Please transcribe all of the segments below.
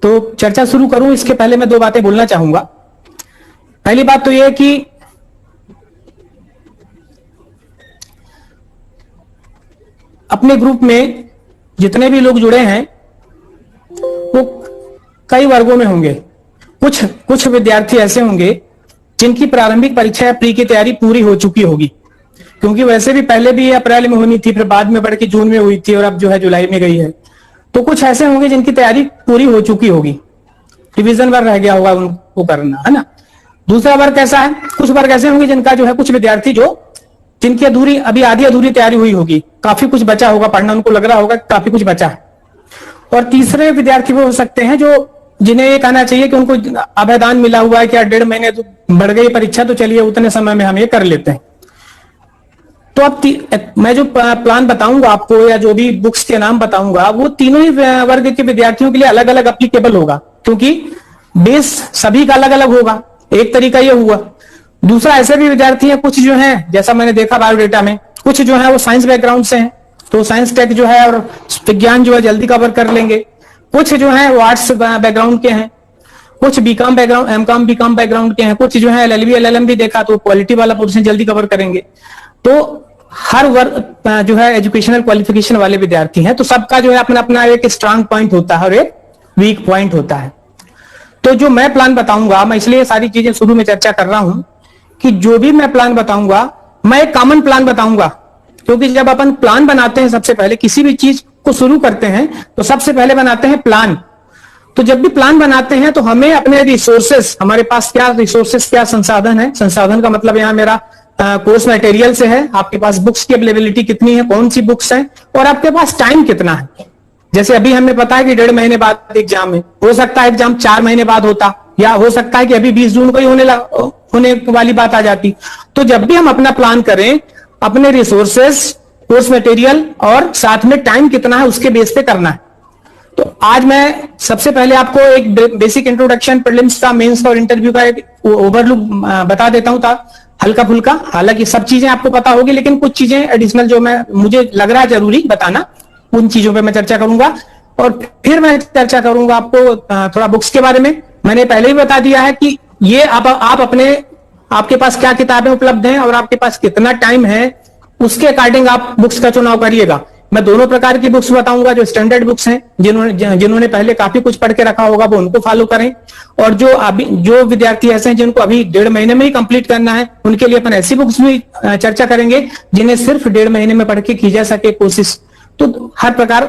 तो चर्चा शुरू करूं इसके पहले मैं दो बातें बोलना चाहूंगा। पहली बात तो यह है कि अपने ग्रुप में जितने भी लोग जुड़े हैं वो कई वर्गों में होंगे। कुछ विद्यार्थी ऐसे होंगे जिनकी प्रारंभिक परीक्षा या प्री की तैयारी पूरी हो चुकी होगी, क्योंकि वैसे भी पहले भी अप्रैल में होनी थी, फिर बाद में बढ़ के जून में हुई थी और अब जो है जुलाई में गई है। तो कुछ ऐसे होंगे जिनकी तैयारी पूरी हो चुकी होगी, रिवीजन वर्ग रह गया होगा उनको करना, है ना। दूसरा वर्ग कैसा है, कुछ वर्ग ऐसे होंगे जिनका जो है कुछ विद्यार्थी जिनकी अभी आधी अधूरी तैयारी हुई होगी, काफी कुछ बचा होगा पढ़ना, उनको लग रहा होगा काफी कुछ बचा है। और तीसरे विद्यार्थी वो हो सकते हैं जिन्हें ये कहना चाहिए कि उनको अभयदान मिला हुआ है कि 1.5 महीने तो बढ़ गई परीक्षा, तो चलिए उतने समय में हम ये कर लेते हैं। तो अब मैं जो प्लान बताऊंगा आपको या जो भी बुक्स के नाम बताऊंगा वो तीनों ही वर्ग के विद्यार्थियों के लिए अलग अलग एप्लीकेबल होगा, क्योंकि बेस सभी का अलग अलग होगा। एक तरीका ये हुआ। दूसरा, ऐसे भी विद्यार्थी हैं कुछ जो हैं, जैसा मैंने देखा बायोडेटा में, कुछ जो है वो साइंस बैकग्राउंड से हैं, तो साइंस टेक जो है और विज्ञान जो है जल्दी कवर कर लेंगे। कुछ जो है वो आर्ट्स बैकग्राउंड के हैं, कुछ BCom background, MCom BCom background के हैं, कुछ जो है एलएलबी एलएलएम भी देखा तो क्वालिटी वाला पोर्शन जल्दी कवर करेंगे। तो हर वर्ग जो है एजुकेशनल क्वालिफिकेशन वाले विद्यार्थी हैं, तो सबका जो है अपना अपना एक स्ट्रांग पॉइंट होता है और एक वीक पॉइंट होता है। तो जो मैं प्लान बताऊंगा, मैं इसलिए सारी चीजें शुरू में चर्चा कर रहा हूं कि जो भी मैं प्लान बताऊंगा मैं एक कॉमन प्लान बताऊंगा, क्योंकि जब अपन प्लान बनाते हैं, सबसे पहले किसी भी चीज को शुरू करते हैं तो सबसे पहले बनाते हैं प्लान। तो जब भी प्लान बनाते हैं तो हमें अपने रिसोर्सेस, हमारे पास क्या रिसोर्सेस, क्या संसाधन है, संसाधन का मतलब यहां मेरा कोर्स मटेरियल से है, आपके पास बुक्स की अवेलेबिलिटी कितनी है, कौन सी बुक्स है, और आपके पास टाइम कितना है। जैसे अभी हमें पता है कि 1.5 महीने बाद एग्जाम है, हो सकता है एग्जाम 4 महीने बाद होता, या हो सकता है कि अभी 20 जून को ही होने वाली बात आ जाती। तो जब भी हम अपना प्लान करें, अपने रिसोर्सेस, कोर्स मटेरियल और साथ में टाइम कितना है उसके बेस पे करना है। तो आज मैं सबसे पहले आपको एक बेसिक इंट्रोडक्शन प्रीलिम्स का, मेंस का और इंटरव्यू का एक ओवरलुक बता देता हूं, था हल्का फुल्का। हालांकि सब चीजें आपको पता होगी, लेकिन कुछ चीजें एडिशनल जो मुझे लग रहा है जरूरी बताना, उन चीजों पे मैं चर्चा करूंगा। और फिर मैं चर्चा करूंगा आपको थोड़ा बुक्स के बारे में। मैंने पहले ही बता दिया है कि ये आप आपके पास क्या किताबें उपलब्ध हैं और आपके पास कितना टाइम है, उसके अकॉर्डिंग आप बुक्स का चुनाव करिएगा। मैं दोनों प्रकार की बुक्स बताऊंगा, जो स्टैंडर्ड बुक्स हैं, जिन्होंने पहले काफी कुछ पढ़ के रखा होगा वो उनको फॉलो करें, और जो विद्यार्थी ऐसे हैं जिनको अभी 1.5 महीने में ही कंप्लीट करना है, उनके लिए अपन ऐसी बुक्स भी चर्चा करेंगे जिन्हें सिर्फ 1.5 महीने में पढ़ के की जा सके कोशिश। तो हर प्रकार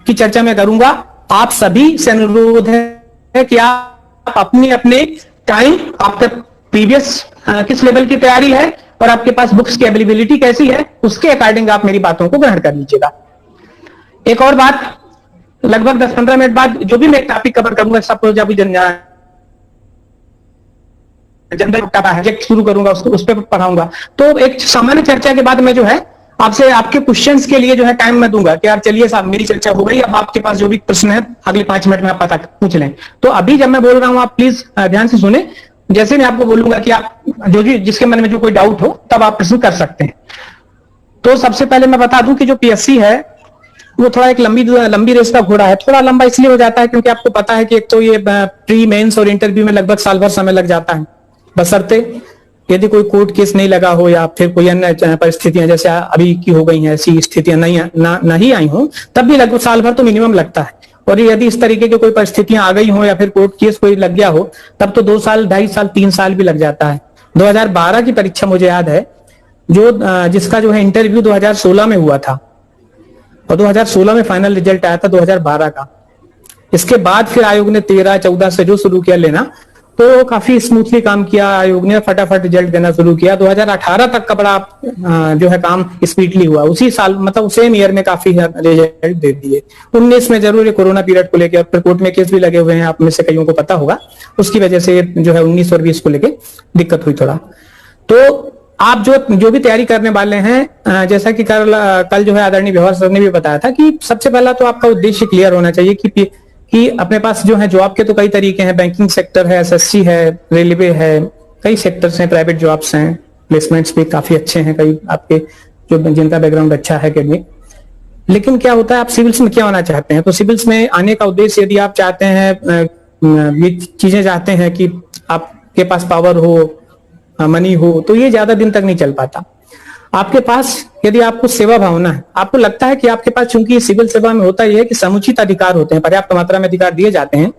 की चर्चा मैं करूंगा। आप सभी से अनुरोध है कि आप अपने टाइम, आपका प्रीवियस किस लेवल की तैयारी है और आपके पास बुक्स की अवेलेबिलिटी कैसी है, उसके अकॉर्डिंग आप मेरी बातों को ग्रहण कर लीजिएगा। एक और बात, लगभग 10-15 मिनट बाद जो भी मैं टॉपिक कवर करूंगा, सब जब जनरल प्रोजेक्ट शुरू करूंगा उस पर पढ़ाऊंगा। तो एक सामान्य चर्चा के बाद मैं जो है आपसे आपके क्वेश्चंस के लिए जो है टाइम मैं दूंगा कि यार चलिए साहब मेरी चर्चा हो गई, अब आपके पास जो भी प्रश्न है अगले 5 मिनट में आप पता पूछ लें। तो अभी जब मैं बोल रहा हूं आप प्लीज ध्यान से सुने। जैसे मैं आपको बोलूंगा कि आप जिसके मन में जो कोई डाउट हो तब आप प्रश्न कर सकते हैं। तो सबसे पहले मैं बता दूं कि जो पीएससी है वो थोड़ा एक लंबी रेस का घोड़ा है। थोड़ा लंबा इसलिए हो जाता है क्योंकि आपको पता है कि एक तो ये प्री मेंस और इंटरव्यू में लगभग साल भर समय लग जाता है, बशर्ते यदि कोई कोर्ट केस नहीं लगा हो या फिर कोई अन्य परिस्थितियां जैसे अभी की हो गई हैं, ऐसी स्थितियां नहीं आई हो, तब भी लगभग साल भर तो मिनिमम लगता है। और यदि इस तरीके की कोई परिस्थितियां आ गई हो या फिर कोर्ट केस कोई लग गया हो, तब तो 2 साल, 2.5 साल, 3 साल भी लग जाता है। 2012 की परीक्षा मुझे याद है, जिसका जो है इंटरव्यू 2016 में हुआ था और 2016 में फाइनल रिजल्ट आया था 2012 का। इसके बाद फिर आयोग ने 13-14 से जो शुरू किया लेना, तो काफी स्मूथली काम किया आयोग ने, फटाफट रिजल्ट देना शुरू किया। 2018 तक का बड़ा जो है काम स्पीडली हुआ, उसी साल मतलब सेम ईयर में काफी रिजल्ट दे दिए। 19 में जरूर कोरोना पीरियड को लेकर फिर कोर्ट में केस भी लगे हुए हैं, आप में से कईयों को पता होगा, उसकी वजह से जो है 19 और 20 को लेकर दिक्कत हुई थोड़ा। तो आप जो भी तैयारी करने वाले हैं, जैसा कि कल जो है आदरणीय व्यवहार सर ने भी बताया था कि सबसे पहला तो आपका उद्देश्य क्लियर होना चाहिए कि अपने पास जो है जॉब के तो कई तरीके हैं, बैंकिंग सेक्टर है, एसएससी है, रेलवे है, कई सेक्टर्स हैं, प्राइवेट जॉब्स हैं, प्लेसमेंट्स भी काफी अच्छे हैं कई आपके जिनका बैकग्राउंड अच्छा है एकेडमिक। लेकिन क्या होता है, आप सिविल्स में क्या होना चाहते हैं? तो सिविल्स में आने का उद्देश्य यदि आप चाहते हैं ये चीजें चाहते हैं कि आपके पास पावर हो, मनी हो, तो ये ज्यादा दिन तक नहीं चल पाता। आपके पास यदि आपको सेवा भावना है, आपको लगता है कि आपके पास, चूंकि सिविल सेवा में होता यह है कि समुचित अधिकार होते हैं, पर्याप्त मात्रा में अधिकार दिए जाते हैं,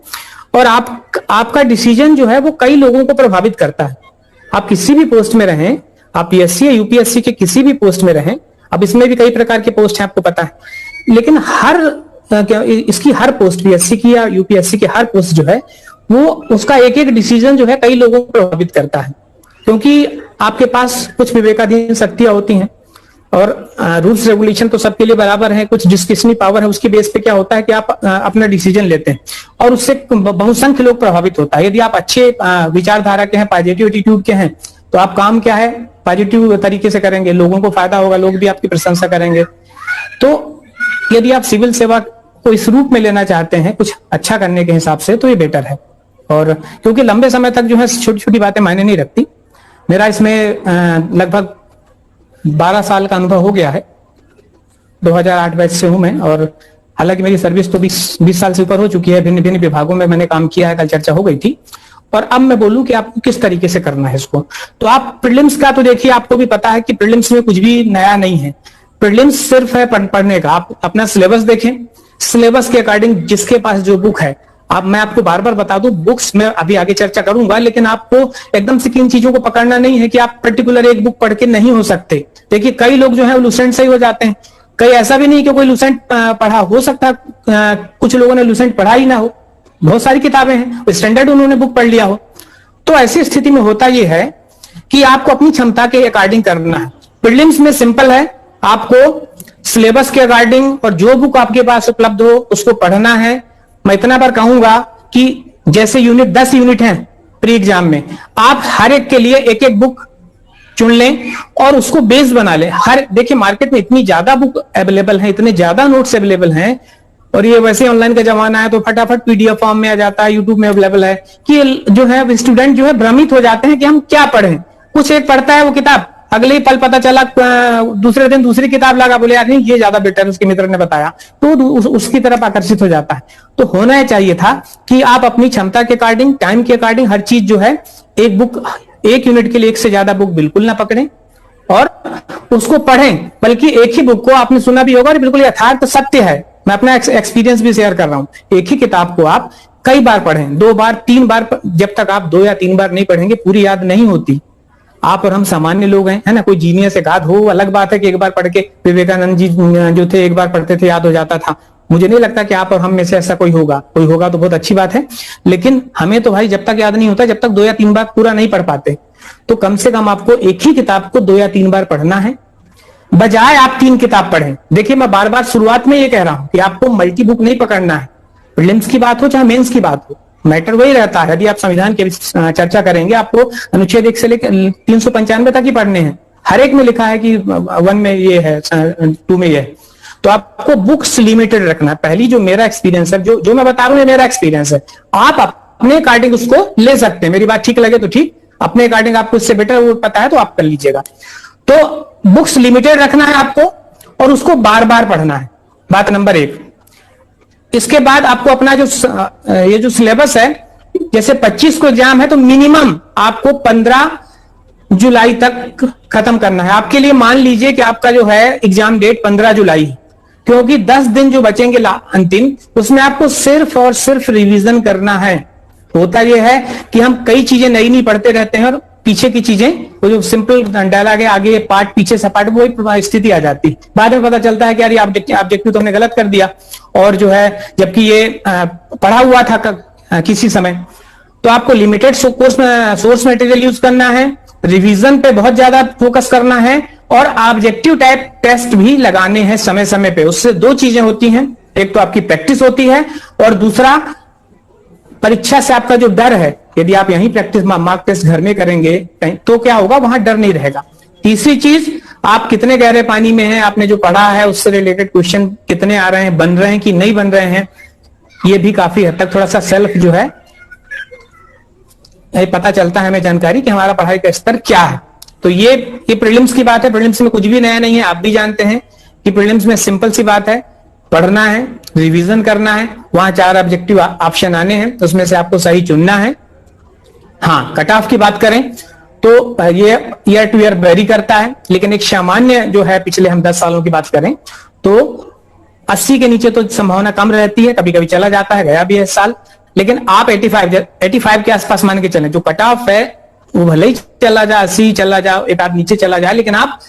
और आपका डिसीजन जो है वो कई लोगों को प्रभावित करता है। आप किसी भी पोस्ट में रहें, आप पीएससी या यूपीएससी के किसी भी पोस्ट में रहें, अब इसमें भी कई प्रकार के पोस्ट हैं आपको पता है, लेकिन इसकी हर पोस्ट, पीएससी की या यूपीएससी की हर पोस्ट जो है वो उसका एक एक डिसीजन जो है कई लोगों को प्रभावित करता है, क्योंकि आपके पास कुछ विवेकाधीन शक्तियां होती हैं और रूल्स रेगुलेशन तो सबके लिए बराबर है, कुछ डिस्क्रिशनरी पावर है, उसकी बेस पे क्या होता है कि आप अपना डिसीजन लेते हैं और उससे बहुसंख्य लोग प्रभावित होता है। यदि आप अच्छे विचारधारा के हैं, पॉजिटिव एटीट्यूड के हैं, तो आप काम क्या है पॉजिटिव तरीके से करेंगे, लोगों को फायदा होगा, लोग भी आपकी प्रशंसा करेंगे। तो यदि आप सिविल सेवा को इस रूप में लेना चाहते हैं कुछ अच्छा करने के हिसाब से, तो ये बेटर है। और क्योंकि लंबे समय तक जो है छोटी छोटी बातें मायने नहीं रखती। मेरा इसमें लगभग 12 साल का अनुभव हो गया है, 2008 बैच से हूं मैं, और हालांकि मेरी सर्विस तो 20 साल से ऊपर हो चुकी है, भिन्न भिन्न विभागों में मैंने काम किया है, कल चर्चा हो गई थी। और अब मैं बोलूं कि आपको किस तरीके से करना है इसको, तो आप प्रीलिम्स का तो देखिए, आपको भी पता है कि प्रीलिम्स में कुछ भी नया नहीं है। प्रीलिम्स सिर्फ है पढ़ने का। आप अपना सिलेबस देखें, सिलेबस के अकॉर्डिंग जिसके पास जो बुक है, अब मैं आपको बार बार बता दूं, बुक्स में अभी आगे चर्चा करूंगा, लेकिन आपको एकदम से किन चीजों को पकड़ना नहीं है कि आप पर्टिकुलर एक बुक पढ़ के नहीं हो सकते। देखिए कई लोग जो है लूसेंट से ही हो जाते हैं, कई ऐसा भी नहीं कि कोई लूसेंट पढ़ा, हो सकता है कुछ लोगों ने लूसेंट पढ़ा ही ना हो, बहुत सारी किताबें हैं, स्टैंडर्ड उन्होंने बुक पढ़ लिया हो। तो ऐसी स्थिति में होता यह है कि आपको अपनी क्षमता के अकॉर्डिंग करना है। प्रीलिम्स में सिंपल है, आपको सिलेबस के अकॉर्डिंग और जो बुक आपके पास उपलब्ध हो उसको पढ़ना है। मैं इतना बार कहूंगा कि जैसे यूनिट 10 यूनिट हैं प्री एग्जाम में, आप हर एक के लिए एक एक बुक चुन लें और उसको बेस बना लें। देखिए मार्केट में इतनी ज्यादा बुक अवेलेबल है, इतने ज्यादा नोट्स अवेलेबल हैं, और ये वैसे ऑनलाइन का जमाना है तो फटाफट पीडीएफ फॉर्म में आ जाता है, यूट्यूब में अवेलेबल है, कि जो है स्टूडेंट जो है भ्रमित हो जाते हैं कि हम क्या पढ़ें। कुछ एक पढ़ता है वो किताब, अगले ही पल पता चला दूसरे दिन दूसरी किताब लगा, बोले यार नहीं ये ज्यादा बेटर, उसके मित्र ने बताया, तो उसकी तरफ आकर्षित हो जाता है। तो होना ही चाहिए था कि आप अपनी क्षमता के अकॉर्डिंग, टाइम के अकॉर्डिंग हर चीज जो है, एक बुक, एक यूनिट के लिए एक से ज्यादा बुक बिल्कुल ना पकड़ें और उसको पढ़ें, बल्कि एक ही बुक को, आपने सुना भी होगा और बिल्कुल यथार्थ सत्य है, मैं अपना एक्सपीरियंस भी शेयर कर रहा हूं, एक ही किताब को आप कई बार पढ़ें, 2 बार 3 बार, जब तक आप 2 या 3 बार नहीं पढ़ेंगे पूरी याद नहीं होती। आप और हम सामान्य लोग हैं, है ना, कोई जीनियस एकाध हो अलग बात है कि एक बार पढ़ के, विवेकानंद जी जो थे एक बार पढ़ते थे याद हो जाता था, मुझे नहीं लगता कि आप और हम में से ऐसा कोई होगा तो बहुत अच्छी बात है, लेकिन हमें तो भाई जब तक याद नहीं होता, जब तक 2 या 3 बार पूरा नहीं पढ़ पाते, तो कम से कम आपको एक ही किताब को 2 या 3 बार पढ़ना है, बजाय आप 3 किताब पढ़ें। देखिए मैं बार बार शुरुआत में ये कह रहा हूं कि आपको मल्टी बुक नहीं पकड़ना है, प्रीलिम्स की बात हो चाहे मेंस की बात हो, मैटर वही रहता है। यदि आप संविधान की चर्चा करेंगे, आपको अनुच्छेद 1 से लेकर 395 तक ही पढ़ने हैं, हर एक में लिखा है कि 1 में ये है, 2 में ये है, तो आपको बुक्स लिमिटेड रखना है। पहली जो मेरा एक्सपीरियंस है, जो मैं बता रहा हूं ये मेरा एक्सपीरियंस है, आप अपने अकॉर्डिंग उसको ले सकते हैं, मेरी बात ठीक लगे तो ठीक, अपने अकॉर्डिंग आपको इससे बेटर वो पता है तो आप कर लीजिएगा। तो बुक्स लिमिटेड रखना है आपको और उसको बार बार पढ़ना है, बात नंबर 1। इसके बाद आपको अपना ये जो सिलेबस है, जैसे 25 को एग्जाम है तो मिनिमम आपको 15 जुलाई तक खत्म करना है। आपके लिए मान लीजिए कि आपका जो है एग्जाम डेट 15 जुलाई, क्योंकि 10 दिन जो बचेंगे अंतिम, उसमें आपको सिर्फ और सिर्फ रिवीजन करना है। होता यह है कि हम कई चीजें नई नहीं पढ़ते रहते हैं और पीछे की चीजें, वो जो सिंपल डायलॉग है, आगे पार्ट पीछे से पार्ट, वो स्थिति आ जाती, बाद में पता चलता है कि यार ऑब्जेक्टिव तो हमने गलत कर दिया, और जो है जबकि ये पढ़ा हुआ था किसी समय। तो आपको लिमिटेड सोर्स मटेरियल यूज करना है, रिवीजन पे बहुत ज्यादा फोकस करना है, और ऑब्जेक्टिव टाइप टेस्ट भी लगाने हैं समय समय पे। उससे 2 चीजें होती हैं, एक तो आपकी प्रैक्टिस होती है और दूसरा परीक्षा से आपका जो डर है, यदि आप यहीं प्रैक्टिस मार्क टेस्ट घर में करेंगे तो क्या होगा, वहां डर नहीं रहेगा। तीसरी चीज, आप कितने गहरे पानी में हैं, आपने जो पढ़ा है उससे रिलेटेड क्वेश्चन कितने आ रहे हैं, बन रहे हैं कि नहीं बन रहे हैं, ये भी काफी हद तक थोड़ा सा सेल्फ जो है पता चलता है हमें जानकारी कि हमारा पढ़ाई का स्तर क्या है। तो ये प्रीलिम्स की बात है। प्रीलिम्स में कुछ भी नया नहीं है, आप भी जानते हैं कि प्रीलिम्स में सिंपल सी बात है, पढ़ना है, रिवीजन करना है, वहां 4 ऑब्जेक्टिव ऑप्शन आने हैं, तो उसमें से आपको सही चुनना है। हाँ, कट ऑफ की बात करें तो ये ईयर टू ईयर वेरी करता है, लेकिन एक सामान्य जो है पिछले हम 10 सालों की बात करें तो 80 के नीचे तो संभावना कम रहती है, कभी कभी चला जाता है, गया भी है इस साल। लेकिन आप 85 के आसपास मान के चलें, जो कट ऑफ है वो भले ही चला जाए 80 चला जाए, एक आध नीचे चला जाए, लेकिन आप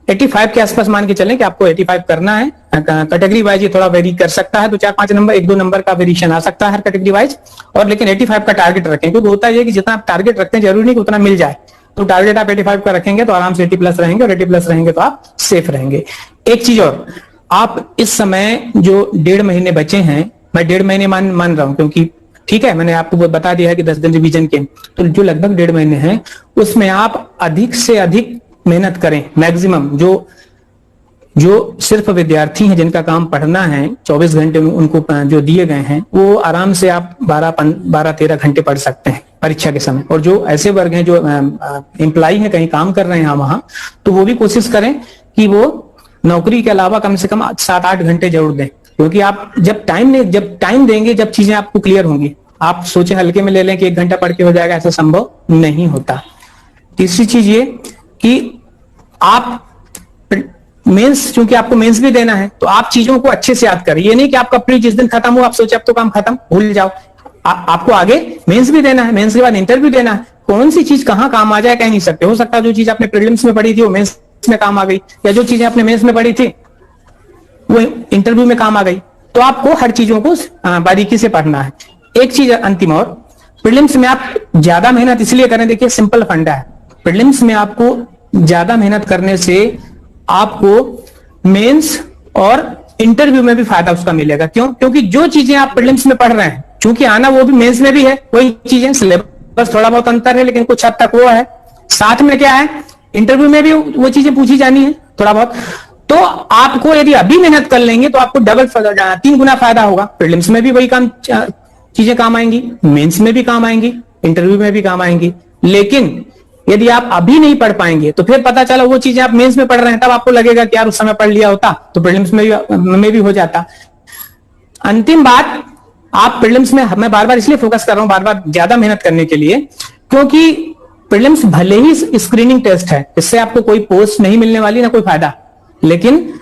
85 के आसपास मान के चलें कि आपको 85 करना है। कैटेगरी वाइज ये थोड़ा वेरी कर सकता है, तो 4-5 नंबर 1-2 नंबर का वेरिएशन आ सकता है हर कैटेगरी वाइज, और लेकिन 85 का टारगेट रखें, क्योंकि होता है कि जितना आप टारगेट रखते हैं जरूरी नहीं कि उतना मिल जाए। तो टारगेट आप 85 का रखेंगे तो आराम से 80 प्लस रहेंगे, और 80 प्लस रहेंगे तो आप सेफ रहेंगे। एक चीज और, आप इस समय जो 1.5 महीने बचे हैं, मैं 1.5 महीने मान रहा हूं क्योंकि ठीक है मैंने आपको बता दिया है कि 10 दिन रिवीजन के, तो जो लगभग 1.5 महीने हैं उसमें आप अधिक से अधिक मेहनत करें। मैक्सिमम जो सिर्फ विद्यार्थी हैं जिनका काम पढ़ना है, 24 घंटे उनको जो दिए गए हैं, वो आराम से आप 12-13 घंटे पढ़ सकते हैं परीक्षा के समय। और जो ऐसे वर्ग हैं जो एम्प्लॉय हैं, कहीं काम कर रहे हैं वहां, तो वो भी कोशिश करें कि वो नौकरी के अलावा कम से कम 7-8 घंटे जरूर दें, क्योंकि आप जब टाइम देंगे, जब चीजें आपको क्लियर होंगी। आप सोचें हल्के में ले लें कि 1 घंटा पढ़ के हो जाएगा, ऐसा संभव नहीं होता। तीसरी चीज ये कि आप मेंस, चूंकि आपको मेंस भी देना है, तो आप चीजों को अच्छे से याद करें। ये नहीं कि आपका प्री जिस दिन खत्म हो आप सोचे अब तो काम खत्म, भूल जाओ। आपको आगे मेंस भी देना है, मेंस के बाद इंटरव्यू देना है। कौन सी चीज कहां काम आ जाए कह नहीं सकते। हो सकता है जो चीज आपने प्रीलिम्स में पढ़ी थी वो मेंस में काम आ गई, या जो चीजें आपने मेंस में पढ़ी थी वो इंटरव्यू में काम आ गई। तो आपको हर चीजों को बारीकी से पढ़ना है। एक चीज अंतिम और, प्रीलिम्स में आप ज्यादा मेहनत इसलिए करें, देखिए सिंपल फंडा है, प्रीलिम्स में आपको ज्यादा मेहनत करने से आपको मेंस और इंटरव्यू में भी फायदा उसका मिलेगा। क्यों? क्योंकि जो चीजें आप प्रीलिम्स में पढ़ रहे हैं, चूंकि आना वो भी मेंस में भी है, वही चीजें, सिलेबस थोड़ा बहुत अंतर है लेकिन कुछ हद तक वो है। साथ में क्या है, इंटरव्यू में भी वो चीजें पूछी जानी है थोड़ा बहुत। तो आपको यदि अभी मेहनत कर लेंगे तो आपको डबल 3 गुना फायदा होगा। प्रीलिम्स में भी वही काम चीजें काम आएंगी, मेंस में भी काम आएंगी, इंटरव्यू में भी काम आएंगी। लेकिन यदि आप अभी नहीं पढ़ पाएंगे तो फिर पता चला वो चीजें आप मेंस में पढ़ रहे हैं, तब आपको लगेगा कि यार उस समय पढ़ लिया होता तो प्रीलिम्स में भी हो जाता। अंतिम बात, आप प्रीलिम्स में, मैं बार बार इसलिए फोकस कर रहा हूं बार बार ज्यादा मेहनत करने के लिए, क्योंकि प्रीलिम्स भले ही स्क्रीनिंग टेस्ट है, इससे आपको कोई पोस्ट नहीं मिलने वाली ना कोई फायदा, लेकिन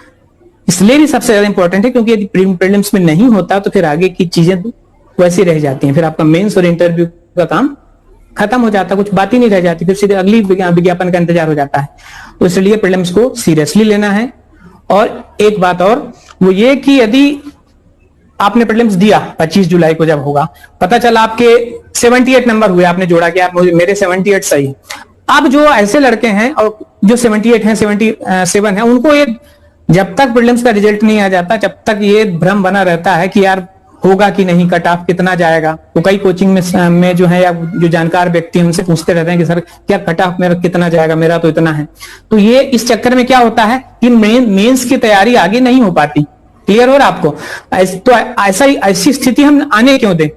इसलिए भी सबसे ज्यादा इंपॉर्टेंट है क्योंकि यदि प्रीलिम्स में नहीं होता तो फिर आगे की चीजें वैसी रह जाती हैं। फिर आपका मेंस और इंटरव्यू का काम खत्म हो जाता, कुछ बात ही नहीं रह जाती, फिर सीधे अगली विज्ञापन का इंतजार हो जाता है। तो इसलिए प्रीलिम्स को सीरियसली लेना है। और एक बात और, वो ये कि यदि आपने प्रीलिम्स दिया 25 जुलाई को, जब होगा पता चला आपके 78 नंबर हुए, आपने जोड़ा कि आप मेरे 78 सही। अब जो ऐसे लड़के हैं और जो 78 हैं, 77 हैं, उनको ये जब तक प्रीलिम्स का रिजल्ट नहीं आ जाता तब तक ये भ्रम बना रहता है कि यार होगा कि नहीं, कट ऑफ कितना जाएगा। तो कई कोचिंग में जो है या जो जानकार व्यक्ति हैं उनसे पूछते रहते हैं कि सर क्या कट ऑफ मेरा कितना जाएगा, मेरा तो इतना है। तो ये इस चक्कर में क्या होता है कि मेंस की तैयारी आगे नहीं हो पाती। क्लियर हो रहा आपको? तो ऐसी स्थिति हम आने क्यों दें?